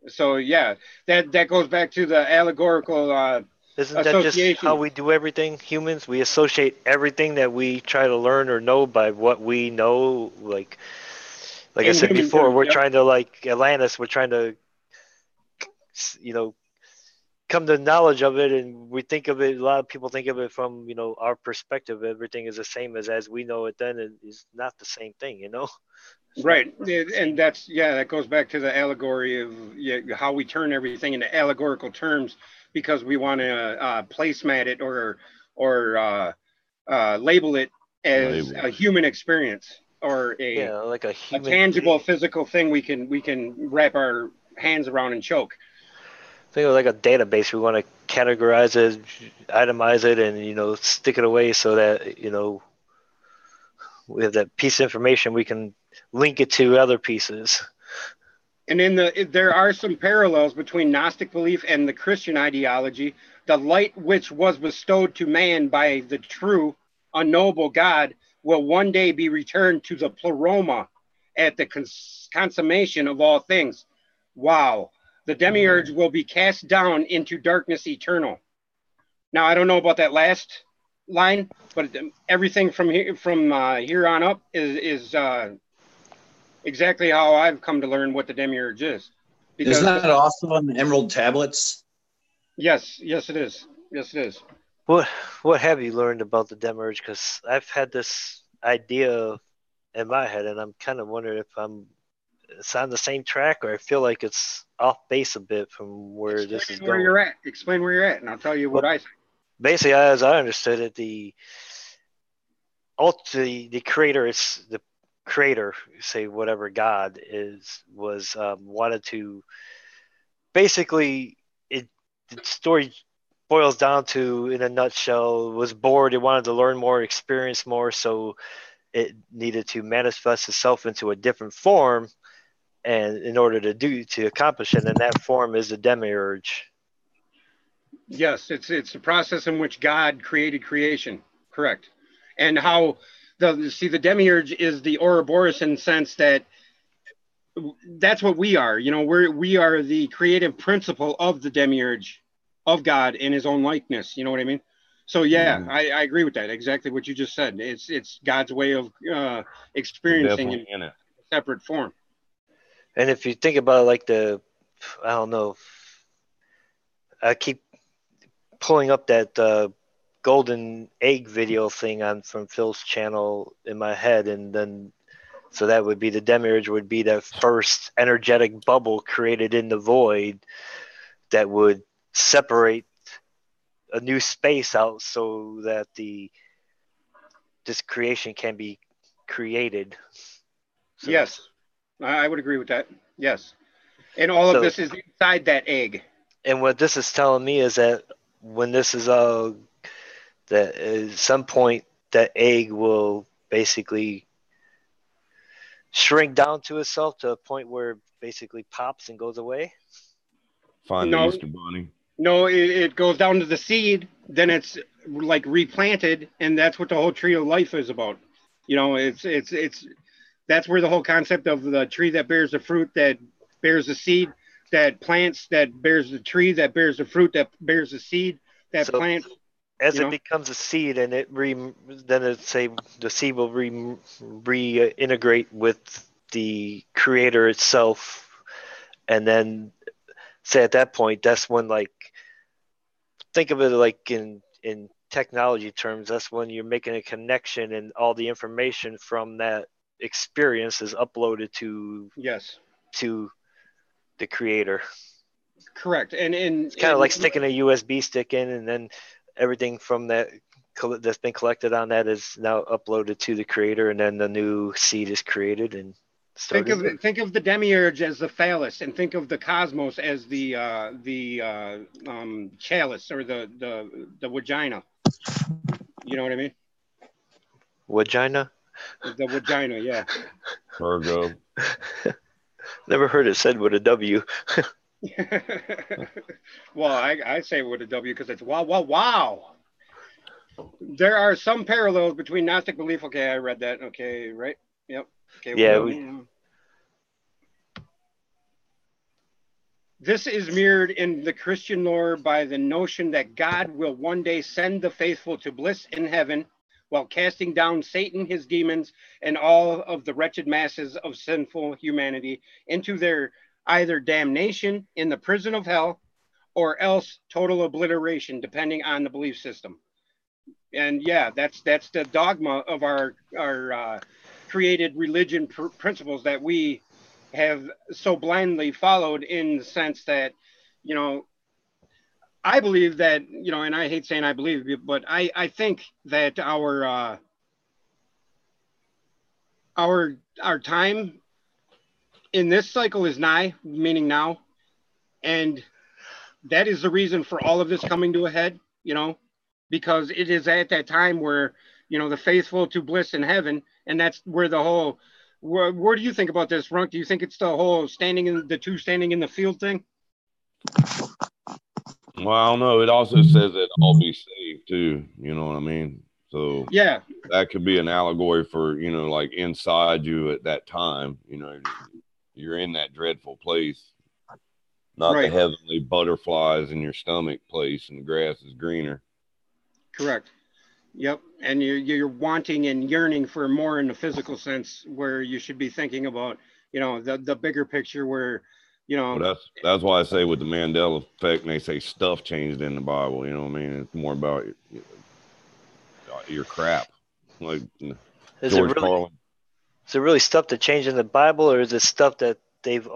So yeah, that goes back to the allegorical Isn't that just how we do everything, humans? We associate everything that we try to learn or know by what we know. Like I said before, we're trying to, like Atlantis, we're trying to, come to knowledge of it, and we think of it. A lot of people think of it from our perspective. Everything is the same as we know it. Then it is not the same thing, Right, and that goes back to the allegory of how we turn everything into allegorical terms because we want to placemat it or label it as a human experience or like a tangible physical thing we can wrap our hands around and choke. Think of like a database. We want to categorize it, itemize it, and stick it away so that we have that piece of information we can link it to other pieces. And there are some parallels between Gnostic belief and the Christian ideology. The light which was bestowed to man by the true, unknowable God will one day be returned to the pleroma at the consummation of all things. Wow. The demiurge will be cast down into darkness eternal. Now, I don't know about that last line, but everything from here on up is exactly how I've come to learn what the demiurge is. Isn't that also on the emerald tablets? Yes, it is. Yes, it is. What have you learned about the demiurge? Because I've had this idea in my head, and I'm kind of wondering if it's on the same track, or I feel like it's off base a bit from where this is going. Explain where you're at, and I'll tell you what I think. Basically, as I understood it, the creator is the creator, say whatever God was wanted to. Basically, the story boils down to, in a nutshell, was bored. It wanted to learn more, experience more, so it needed to manifest itself into a different form. And in order to accomplish it, and that form is the demiurge. Yes, it's the process in which God created creation. Correct. And how the demiurge is the Ouroboros in the sense that that's what we are. We are the creative principle of the demiurge, of God in his own likeness. You know what I mean? So yeah, I agree with that. Exactly what you just said. It's God's way of experiencing in a separate form. And if you think about it, like I don't know, I keep pulling up that golden egg video thing from Phil's channel in my head, and then so that would be the demiurge would be that first energetic bubble created in the void that would separate a new space out, so that the this creation can be created. So Yes, I would agree with that. Yes. And all of So- this is inside that egg. And what this is telling me is that when this is that at some point that egg will basically shrink down to itself to a point where it basically pops and goes away. Find the No. Easter Bunny. No, it goes down to the seed, then it's like replanted, and that's what the whole tree of life is about. You know, it's that's where the whole concept of the tree that bears the fruit that bears the seed, that plants that bears the tree that bears the fruit that bears the seed, that So- plant. As You it know? becomes a seed, and then it say the seed will reintegrate with the creator itself, and then say at that point, that's when, like, think of it like in technology terms, that's when you're making a connection, and all the information from that experience is uploaded Yes, to the creator. correct. And It's kind of like sticking a USB stick in, and then everything from that's been collected on that is now uploaded to the creator, and then the new seed is created and started. think of the demiurge as the phallus, and think of the cosmos as the chalice or the vagina. You know what I mean? Vagina? The vagina, yeah. Virgo. Never heard it said with a W. Well, I say it with a W because it's wow, wow, wow. There are some parallels between Gnostic belief. Okay, I read that. Okay, right? Yep. Okay. Yeah, This is mirrored in the Christian lore by the notion that God will one day send the faithful to bliss in heaven while casting down Satan, his demons, and all of the wretched masses of sinful humanity into their either damnation in the prison of hell or else total obliteration, depending on the belief system. And yeah, that's the dogma of our created religion principles that we have so blindly followed, in the sense that, you know, I believe that, you know, and I hate saying I believe, but I think that our time in this cycle is nigh, meaning now, and that is the reason for all of this coming to a head, you know, because it is at that time where, you know, the faithful to bliss in heaven, and that's where the whole. Where do you think about this, Runk? Do you think it's the whole standing in the field thing? Well, I don't know. It also says that all be saved too. You know what I mean? So Yeah, that could be an allegory for, you know, like inside you at that time. You know, you're in that dreadful place, not right. the heavenly butterflies in your stomach place, and the grass is greener. Correct. Yep. And you're wanting and yearning for more in the physical sense, where you should be thinking about, you know, the bigger picture, where, you know. Well, that's why I say with the Mandela effect, and they say stuff changed in the Bible. You know what I mean? It's more about your crap. Like George Carlin. Is it really stuff that changed in the Bible, or is it stuff that they've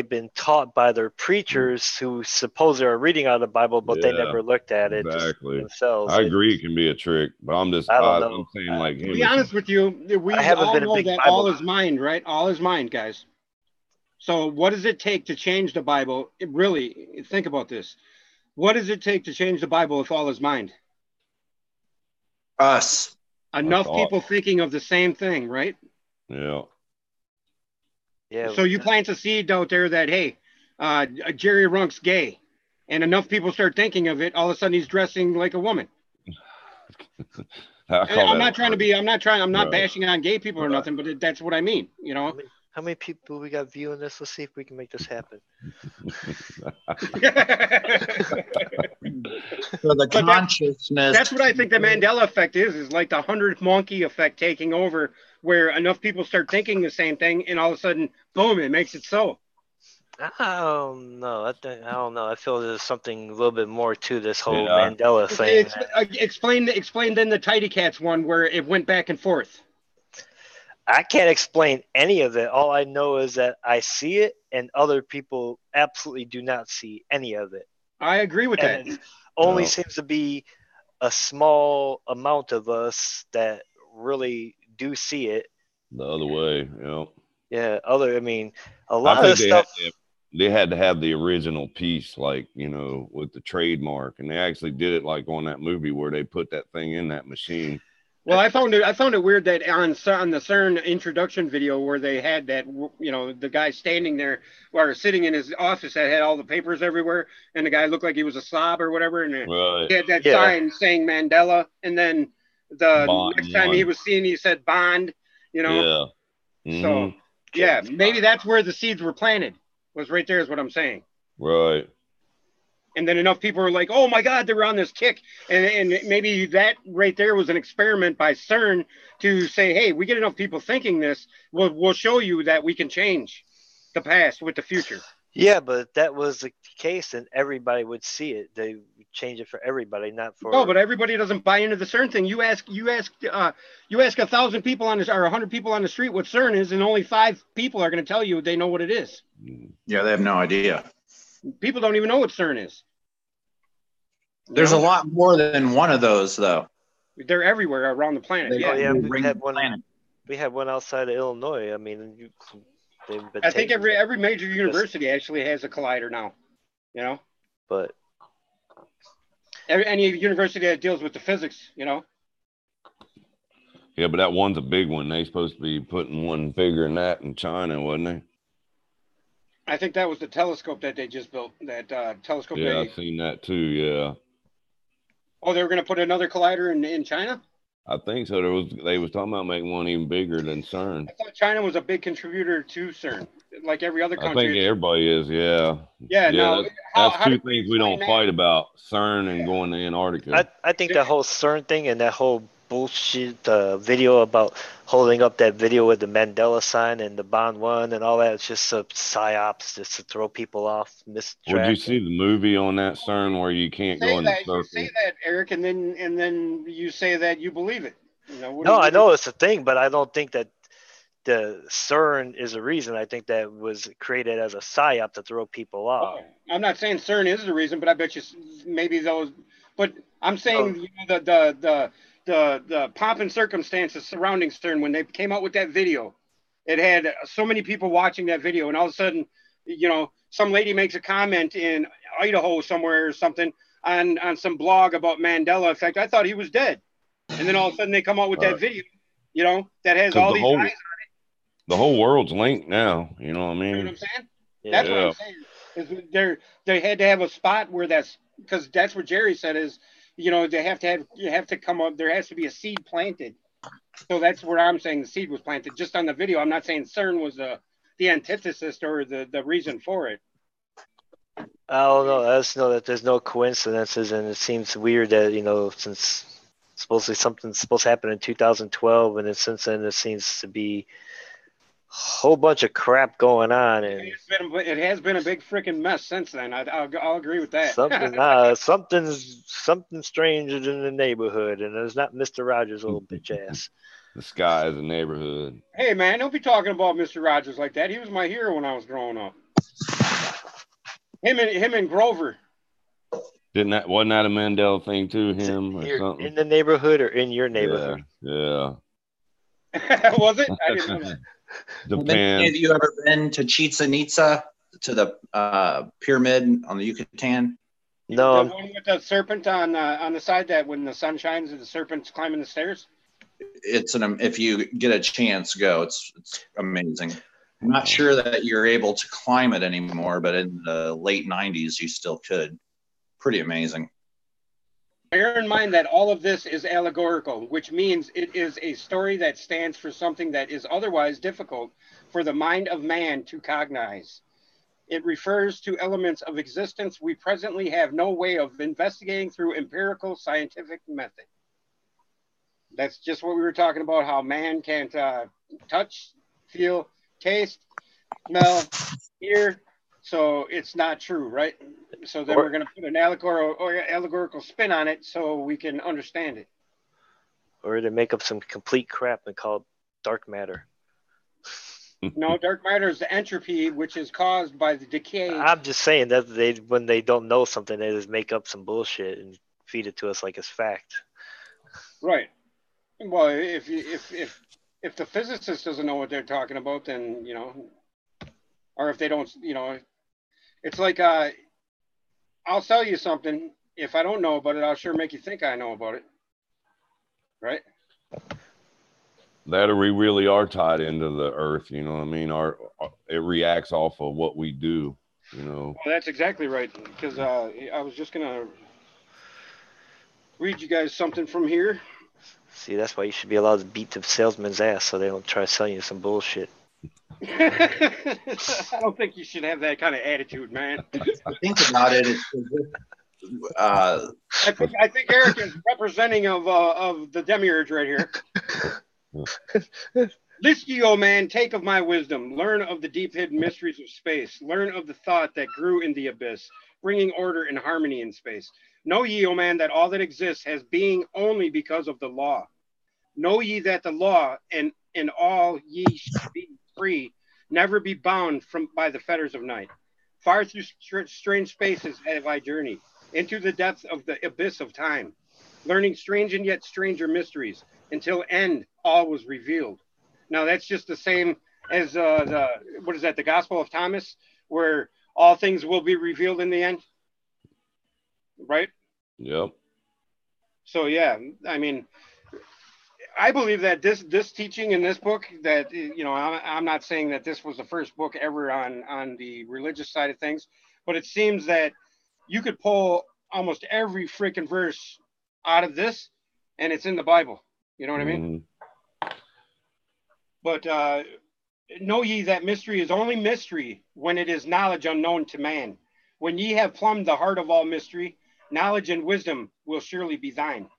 been taught by their preachers who suppose they're reading out of the Bible, but they never looked at it themselves? I agree it can be a trick, but I'm just I'm saying, like, to be honest with you, we all know that all is mind, right? All is mind, guys. So what does it take to change the Bible? Really, think about this. What does it take to change the Bible if all is mind? Us. Enough people thinking of the same thing, right? Yeah. Yeah. So you plant a seed out there that, hey, Jerry Runk's gay, and enough people start thinking of it, all of a sudden he's dressing like a woman. I'm not bashing on gay people or nothing, but that's what I mean, you know. How many people we got viewing this? Let's see if we can make this happen. So the consciousness. That's what I think the Mandela effect is like the 100th monkey effect taking over, where enough people start thinking the same thing, and all of a sudden, boom, it makes it so. I don't know. I don't know. I feel there's something a little bit more to this whole Mandela thing. Explain then the Tidy Cats one, where it went back and forth. I can't explain any of it. All I know is that I see it, and other people absolutely do not see any of it. I agree with that. It only seems to be a small amount of us that really do see it. The other way, Yeah, I mean, a I lot of think the stuff. they had to have the original piece, like, with the trademark, and they actually did it like on that movie where they put that thing in that machine. Well, I found it weird that on the CERN introduction video where they had that, the guy standing there or sitting in his office that had all the papers everywhere, and the guy looked like he was a slob or whatever, and Right. he had that Yeah. sign saying Mandela, and then the Bond next time he one. was seen, he said Bond, Yeah. So, yeah, James maybe Bond. that's where the seeds were planted, was right there is what I'm saying. Right. And then enough people were like, oh my God, they were on this kick. And maybe that right there was an experiment by CERN to say, hey, we get enough people thinking this, we'll show you that we can change the past with the future. Yeah, but if that was the case, then everybody would see it. They would change it for everybody, not for. No, but everybody doesn't buy into the CERN thing. You ask 1,000 people or 100 people on the street what CERN is, and only 5 people are going to tell you they know what it is. Yeah, they have no idea. People don't even know what CERN is. There's a lot more than one of those, though. They're everywhere around the planet. They- Yeah, We had one outside of Illinois. I mean, I think every major university actually has a collider now. But any university that deals with the physics, Yeah, but that one's a big one. They supposed to be putting one bigger than that in China, wasn't they? I think that was the telescope that they just built. That telescope. Yeah, I've seen that too. Yeah. Oh, they were going to put another collider in China? I think so. They was talking about making one even bigger than CERN. I thought China was a big contributor to CERN, like every other country. I think everybody is. Yeah. Yeah. No. That's two things we don't fight about: CERN and going to Antarctica. I think that whole CERN thing and that whole bullshit video about holding up that video with the Mandela sign and the Bond one and all that, it's just a psyops just to throw people off. Would you see the movie on that CERN where you can't go in the circle? You say that, Eric, and then you say that you believe it. No, I know it's a thing, but I don't think that the CERN is a reason. I think that was created as a psyop to throw people off. I'm not saying CERN is the reason, but I bet you maybe those. But I'm saying the pomp and circumstances surrounding CERN when they came out with that video, it had so many people watching that video, and all of a sudden, some lady makes a comment in Idaho somewhere or something on some blog about Mandela. In fact, I thought he was dead, and then all of a sudden they come out with that video, that has all these eyes on it. The whole world's linked now. You know what I mean? You know what I'm saying? Yeah. That's what I'm saying. Is they had to have a spot where because that's what Jerry said is, you have to come up. There has to be a seed planted. So that's where I'm saying the seed was planted just on the video. I'm not saying CERN was the antithesis or the reason for it. I don't know. I just know that there's no coincidences, and it seems weird that, since supposedly something's supposed to happen in 2012, and then since then it seems to be a whole bunch of crap going on. And it has been a big freaking mess since then. I'll agree with that. Something strange is in the neighborhood, and it's not Mr. Rogers' little bitch ass. The sky is a neighborhood. Hey man, don't be talking about Mr. Rogers like that. He was my hero when I was growing up. Him and Grover. Wasn't that a Mandela thing too? Him or something? In the neighborhood or in your neighborhood? Yeah. Was it? I didn't know that. Depends. Have you ever been to Chichen Itza, to the pyramid on the Yucatan? No. The one with the serpent on the side that when the sun shines, the serpent's climbing the stairs. If you get a chance, go. It's amazing. I'm not sure that you're able to climb it anymore, but in the late 90s, you still could. Pretty amazing. Bear in mind that all of this is allegorical, which means it is a story that stands for something that is otherwise difficult for the mind of man to cognize. It refers to elements of existence we presently have no way of investigating through empirical scientific method. That's just what we were talking about, how man can't touch, feel, taste, smell, hear. So it's not true, right? So then we're going to put an allegorical spin on it so we can understand it. Or to make up some complete crap and call it dark matter. No, dark matter is the entropy, which is caused by the decay. I'm just saying that when they don't know something, they just make up some bullshit and feed it to us like it's fact. Right. Well, if the physicist doesn't know what they're talking about, then or if they don't, it's like I'll sell you something. If I don't know about it, I'll sure make you think I know about it, right? That or we really are tied into the earth. You know what I mean? It reacts off of what we do. Well, that's exactly right. Because I was just gonna read you guys something from here. See, that's why you should be allowed to beat the salesman's ass so they don't try to sell you some bullshit. I don't think you should have that kind of attitude, man. Think about it. I think Eric is representing of the demiurge right here. List ye, O man, take of my wisdom, learn of the deep hidden mysteries of space, learn of the thought that grew in the abyss, bringing order and harmony in space. Know ye, O man, that all that exists has being only because of the law. Know ye that the law and in all ye shall be free, never be bound by the fetters of night. Far through strange spaces have I journeyed, into the depths of the abyss of time, learning strange and yet stranger mysteries, until end all was revealed. Now that's just the same as the Gospel of Thomas, where all things will be revealed in the end, right? Yep. So yeah, I mean, I believe that this teaching in this book, that I'm not saying that this was the first book ever on the religious side of things, but it seems that you could pull almost every freaking verse out of this, and it's in the Bible. You know what I mean? But know ye that mystery is only mystery when it is knowledge unknown to man. When ye have plumbed the heart of all mystery, knowledge and wisdom will surely be thine.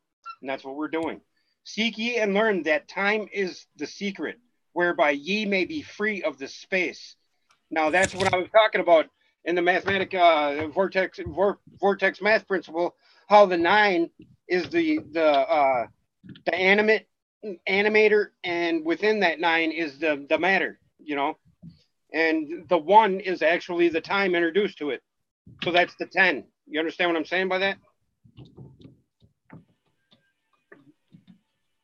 And that's what we're doing. Seek ye and learn that time is the secret, whereby ye may be free of the space. Now that's what I was talking about in the mathematic vortex math principle. How the 9 is the animator, and within that 9 is the matter. And the 1 is actually the time introduced to it. So that's the 10. You understand what I'm saying by that?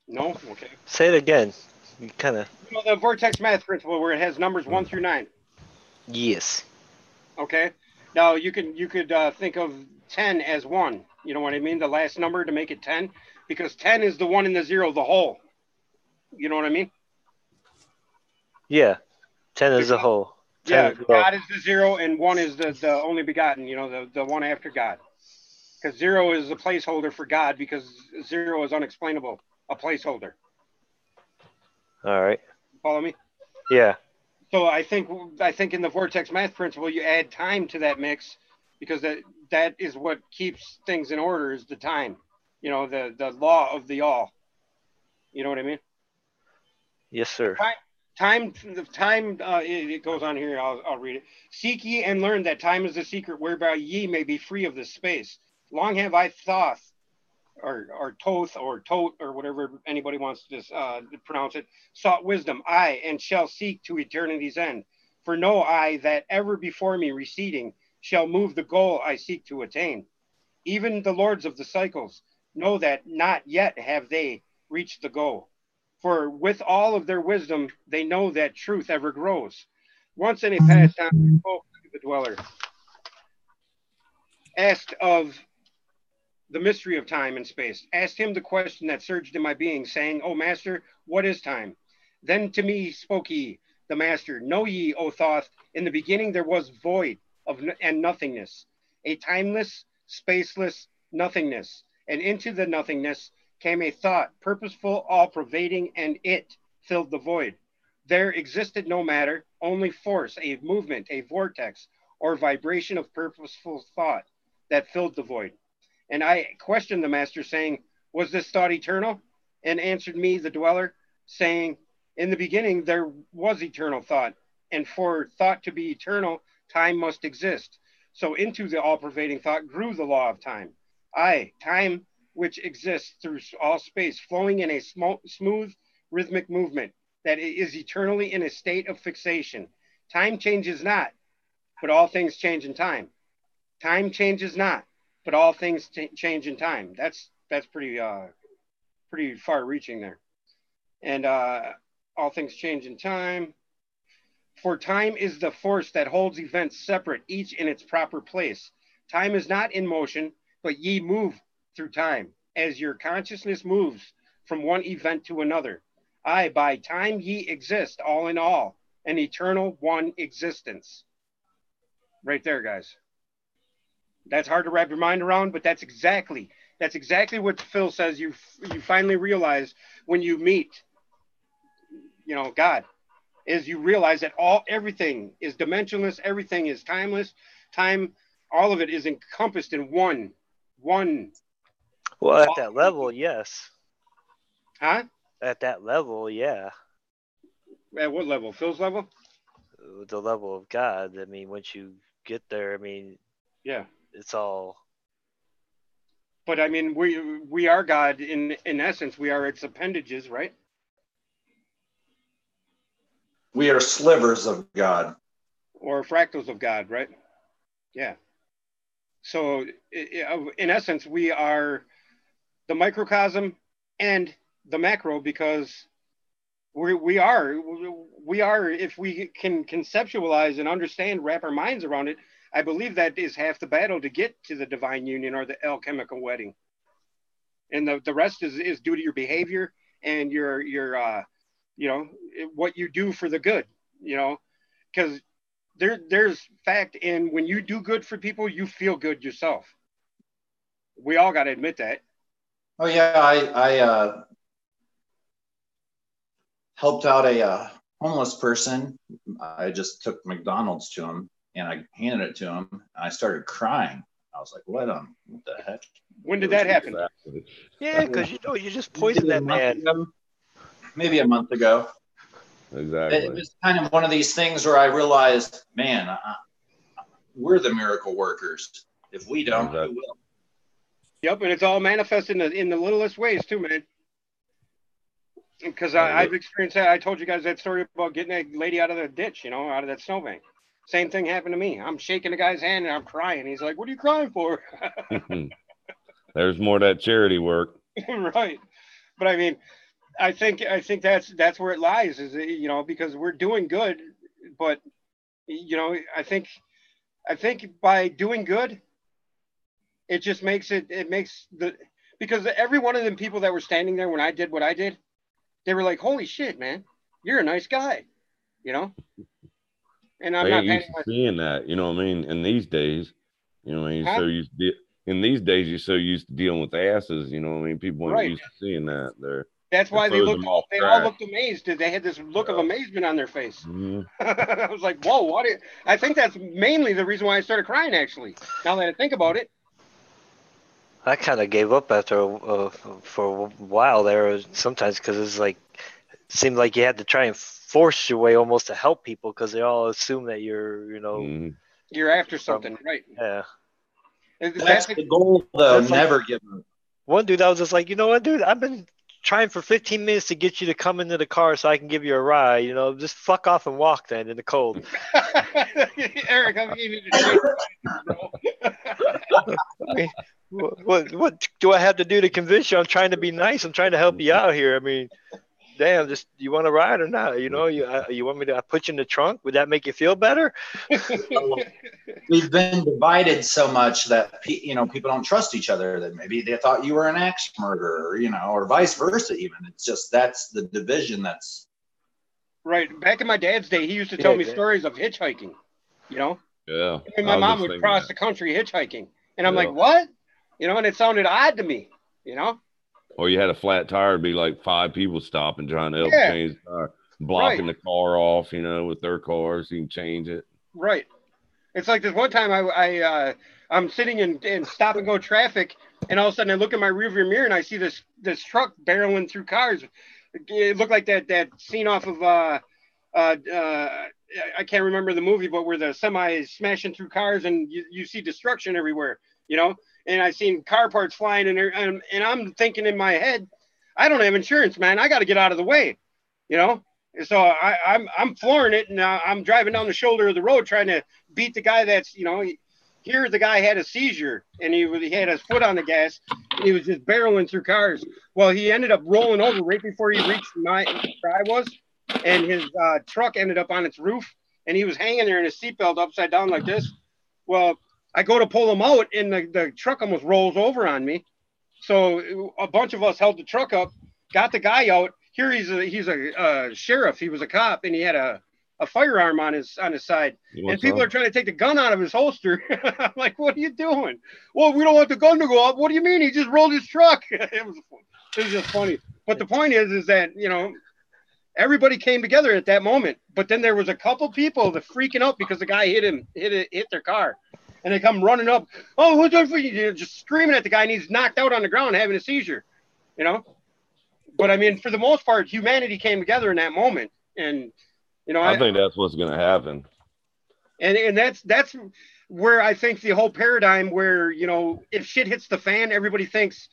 No? Okay. Say it again. You kind of. The vortex math principle, where it has numbers 1 through 9. Yes. Okay. Now you could think of 10 as 1. You know what I mean? The last number to make it 10, because 10 is the 1 and the 0, the whole. You know what I mean? Yeah. 10 is the whole. Yeah, God is the 0 and 1 is the only begotten, the one after God. Because 0 is a placeholder for God, because 0 is unexplainable, a placeholder. All right. Follow me? Yeah. So I think in the vortex math principle, you add time to that mix, because that is what keeps things in order, is the time. The law of the all. You know what I mean? Yes, sir. Time, it goes on here. I'll read it. Seek ye and learn that time is the secret, whereby ye may be free of this space. Long have I thought, or toth, or tote, or whatever anybody wants to pronounce it, sought wisdom, I, and shall seek to eternity's end. For know I that ever before me receding shall move the goal I seek to attain. Even the lords of the cycles know that not yet have they reached the goal. For with all of their wisdom, they know that truth ever grows. Once in a past time, I spoke to the dweller, asked of the mystery of time and space, asked him the question that surged in my being, saying, O master, what is time? Then to me spoke he, the master, know ye, O Thoth, in the beginning there was void and nothingness, a timeless, spaceless nothingness, and into the nothingness came a thought, purposeful, all-pervading, and it filled the void. There existed no matter, only force, a movement, a vortex, or vibration of purposeful thought that filled the void. And I questioned the master, saying, was this thought eternal? And answered me, the dweller, saying, in the beginning there was eternal thought, and for thought to be eternal, time must exist. So into the all-pervading thought grew the law of time. Time which exists through all space, flowing in a smooth, rhythmic movement that is eternally in a state of fixation. Time changes not, but all things change in time. Time changes not, but all things change in time. That's pretty far-reaching there. And all things change in time. For time is the force that holds events separate, each in its proper place. Time is not in motion, but ye move through time, as your consciousness moves from one event to another. Aye, by time ye exist, all in all, an eternal one existence. Right there, guys. That's hard to wrap your mind around, but that's exactly what Phil says. You finally realize when you meet, God, is you realize that everything is dimensionless, everything is timeless. Time, all of it is encompassed in one. Well, at that level, yes. Huh? At that level, yeah. At what level? Phil's level? The level of God. I mean, once you get there, I mean, yeah, it's all. But I mean, we are God in essence. We are its appendages, right? We are slivers of God. Or fractals of God, right? Yeah. So in essence, we are the microcosm and the macro, because we are, if we can conceptualize and understand, wrap our minds around it, I believe that is half the battle to get to the divine union or the alchemical wedding. And the rest is due to your behavior and your what you do for the good, because there's fact in when you do good for people, you feel good yourself. We all got to admit that. Oh yeah, I helped out a homeless person. I just took McDonald's to him and I handed it to him. And I started crying. I was like, what the heck? When did that happen? Yeah, because you just poisoned that man. Maybe a month ago. Exactly. It was kind of one of these things where I realized, man, we're the miracle workers. If we don't, who will? Yep, and it's all manifested in the littlest ways too, man. Because I've experienced that. I told you guys that story about getting a lady out of the ditch, out of that snowbank. Same thing happened to me. I'm shaking the guy's hand and I'm crying. He's like, "What are you crying for?" There's more of that charity work. Right. But I mean, I think that's where it lies, is, because we're doing good, but I think by doing good, it just makes because every one of them people that were standing there when I did what I did, they were like, "Holy shit, man, you're a nice guy," And I'm not used to seeing that, you know what I mean? In these days, Huh? so used to in these days, you're so used to dealing with asses, you know what I mean? People aren't used to seeing that. That's why they all looked amazed. They had this look of amazement on their face. Mm-hmm. I was like, whoa, I think that's mainly the reason why I started crying, actually, now that I think about it. I kind of gave up after for a while there, sometimes, because it's like, it seemed like you had to try and force your way almost to help people, because they all assume that you're, you're after something, right? Yeah. That's the goal, though. Never give up. One dude, I was just like, you know what, dude? I've been trying for 15 minutes to get you to come into the car so I can give you a ride. Just fuck off and walk then in the cold. Eric, I'm giving you the I mean, what do I have to do to convince you? I'm trying to be nice. I'm trying to help you out here. I mean, damn, just, you want to ride or not? You want me to put you in the trunk? Would that make you feel better? We've been divided so much that people don't trust each other. That maybe they thought you were an axe murderer, or vice versa. Even it's just that's the division. That's right. Back in my dad's day, he used to tell me stories of hitchhiking. Yeah. And my mom would cross the country hitchhiking, and I'm like, what? And it sounded odd to me. Or you had a flat tire, it'd be like 5 people stopping trying to help change the tire, blocking the car off, with their cars. You can change it. Right. It's like this one time I'm sitting in stop and go traffic, and all of a sudden I look in my rearview mirror and I see this truck barreling through cars. It looked like that scene off of I can't remember the movie, but where the semi is smashing through cars and you see destruction everywhere, And I seen car parts flying in there, and I'm thinking in my head, I don't have insurance, man. I got to get out of the way, So I'm flooring it, and I'm driving down the shoulder of the road trying to beat the guy that's, here the guy had a seizure, and he had his foot on the gas, and he was just barreling through cars. Well, he ended up rolling over right before he reached where I was, and his truck ended up on its roof, and he was hanging there in his seatbelt upside down like this. Well, I go to pull him out, and the truck almost rolls over on me. So a bunch of us held the truck up, got the guy out. Here he's a sheriff. He was a cop, and he had a firearm on his side. And people are trying to take the gun out of his holster. I'm like, what are you doing? Well, we don't want the gun to go up. What do you mean? He just rolled his truck. It was just funny. But the point is that, you know, everybody came together at that moment. But then there was a couple people that freaking out because the guy hit their car. And they come running up. Oh, what's up for you? You're just screaming at the guy, and he's knocked out on the ground having a seizure, you know? But I mean, for the most part, humanity came together in that moment, and you know, I think that's what's going to happen. And that's where I think the whole paradigm, where, you know, if shit hits the fan, everybody thinks,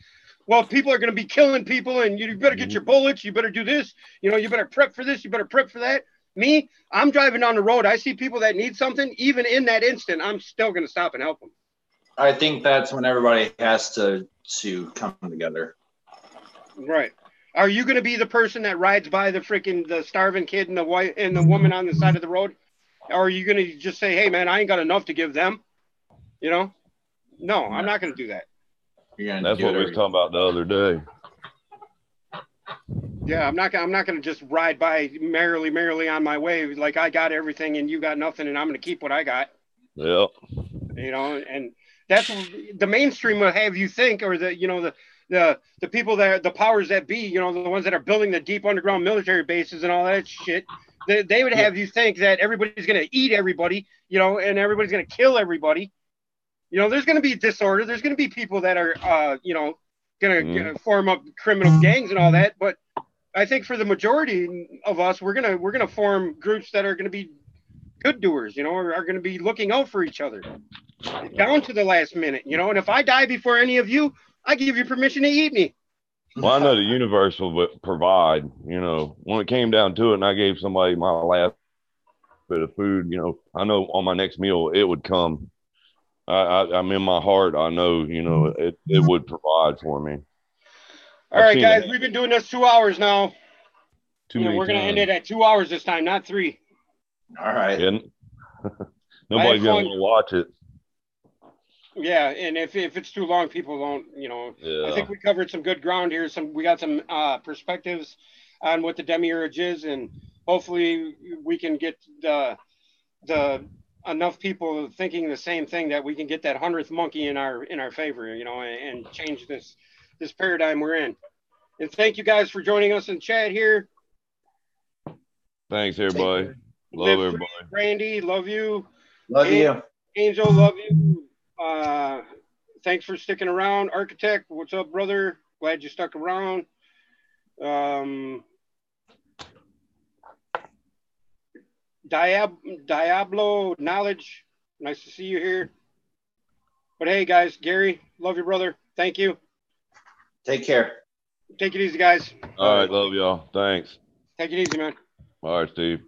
well, people are going to be killing people, and you better get your bullets, you better do this, you know, you better prep for this, you better prep for that. Me, I'm driving down the road, I see people that need something. Even in that instant, I'm still going to stop and help them. I think that's when everybody has to come together. Right. Are you going to be the person that rides by the starving kid and the wife and the woman on the side of the road? Or are you going to just say, hey, man, I ain't got enough to give them? You know? No, I'm not going to do that. That's what we were talking about the other day. Yeah, I'm not going to just ride by merrily on my way like I got everything and you got nothing, and I'm going to keep what I got. Yeah. You know, and that's the mainstream will have you think, or the people that the powers that be, you know, the ones that are building the deep underground military bases and all that shit, they would have you think that everybody's going to eat everybody, you know, and everybody's going to kill everybody. You know, there's going to be disorder. There's going to be people that are, you know, going to form up criminal gangs and all that. But I think for the majority of us, we're going to form groups that are going to be good doers, you know, or are going to be looking out for each other down to the last minute, you know. And if I die before any of you, I give you permission to eat me. Well, I know the universe will provide, you know, when it came down to it and I gave somebody my last bit of food, you know, I know on my next meal it would come. I'm in my heart, I know, you know, it would provide for me. All right, guys, we've been doing this 2 hours now. We're going to end it at 2 hours this time, not 3. All right. Yeah. Nobody's going to watch it. Yeah, and if it's too long, people don't, you know. Yeah. I think we covered some good ground here. We got some perspectives on what the demiurge is, and hopefully we can get the enough people thinking the same thing that we can get that 100th monkey in our favor, you know, and change this paradigm we're in. And thank you guys for joining us in chat here. Thanks, everybody. Love everybody. Randy, love you. Love you. Angel, love you. Thanks for sticking around. Architect, what's up, brother? Glad you stuck around. Diablo Knowledge, nice to see you here. But hey, guys, Gary, love you, brother. Thank you. Take care. Take it easy, guys. All right, love y'all. Thanks. Take it easy, man. All right, Steve.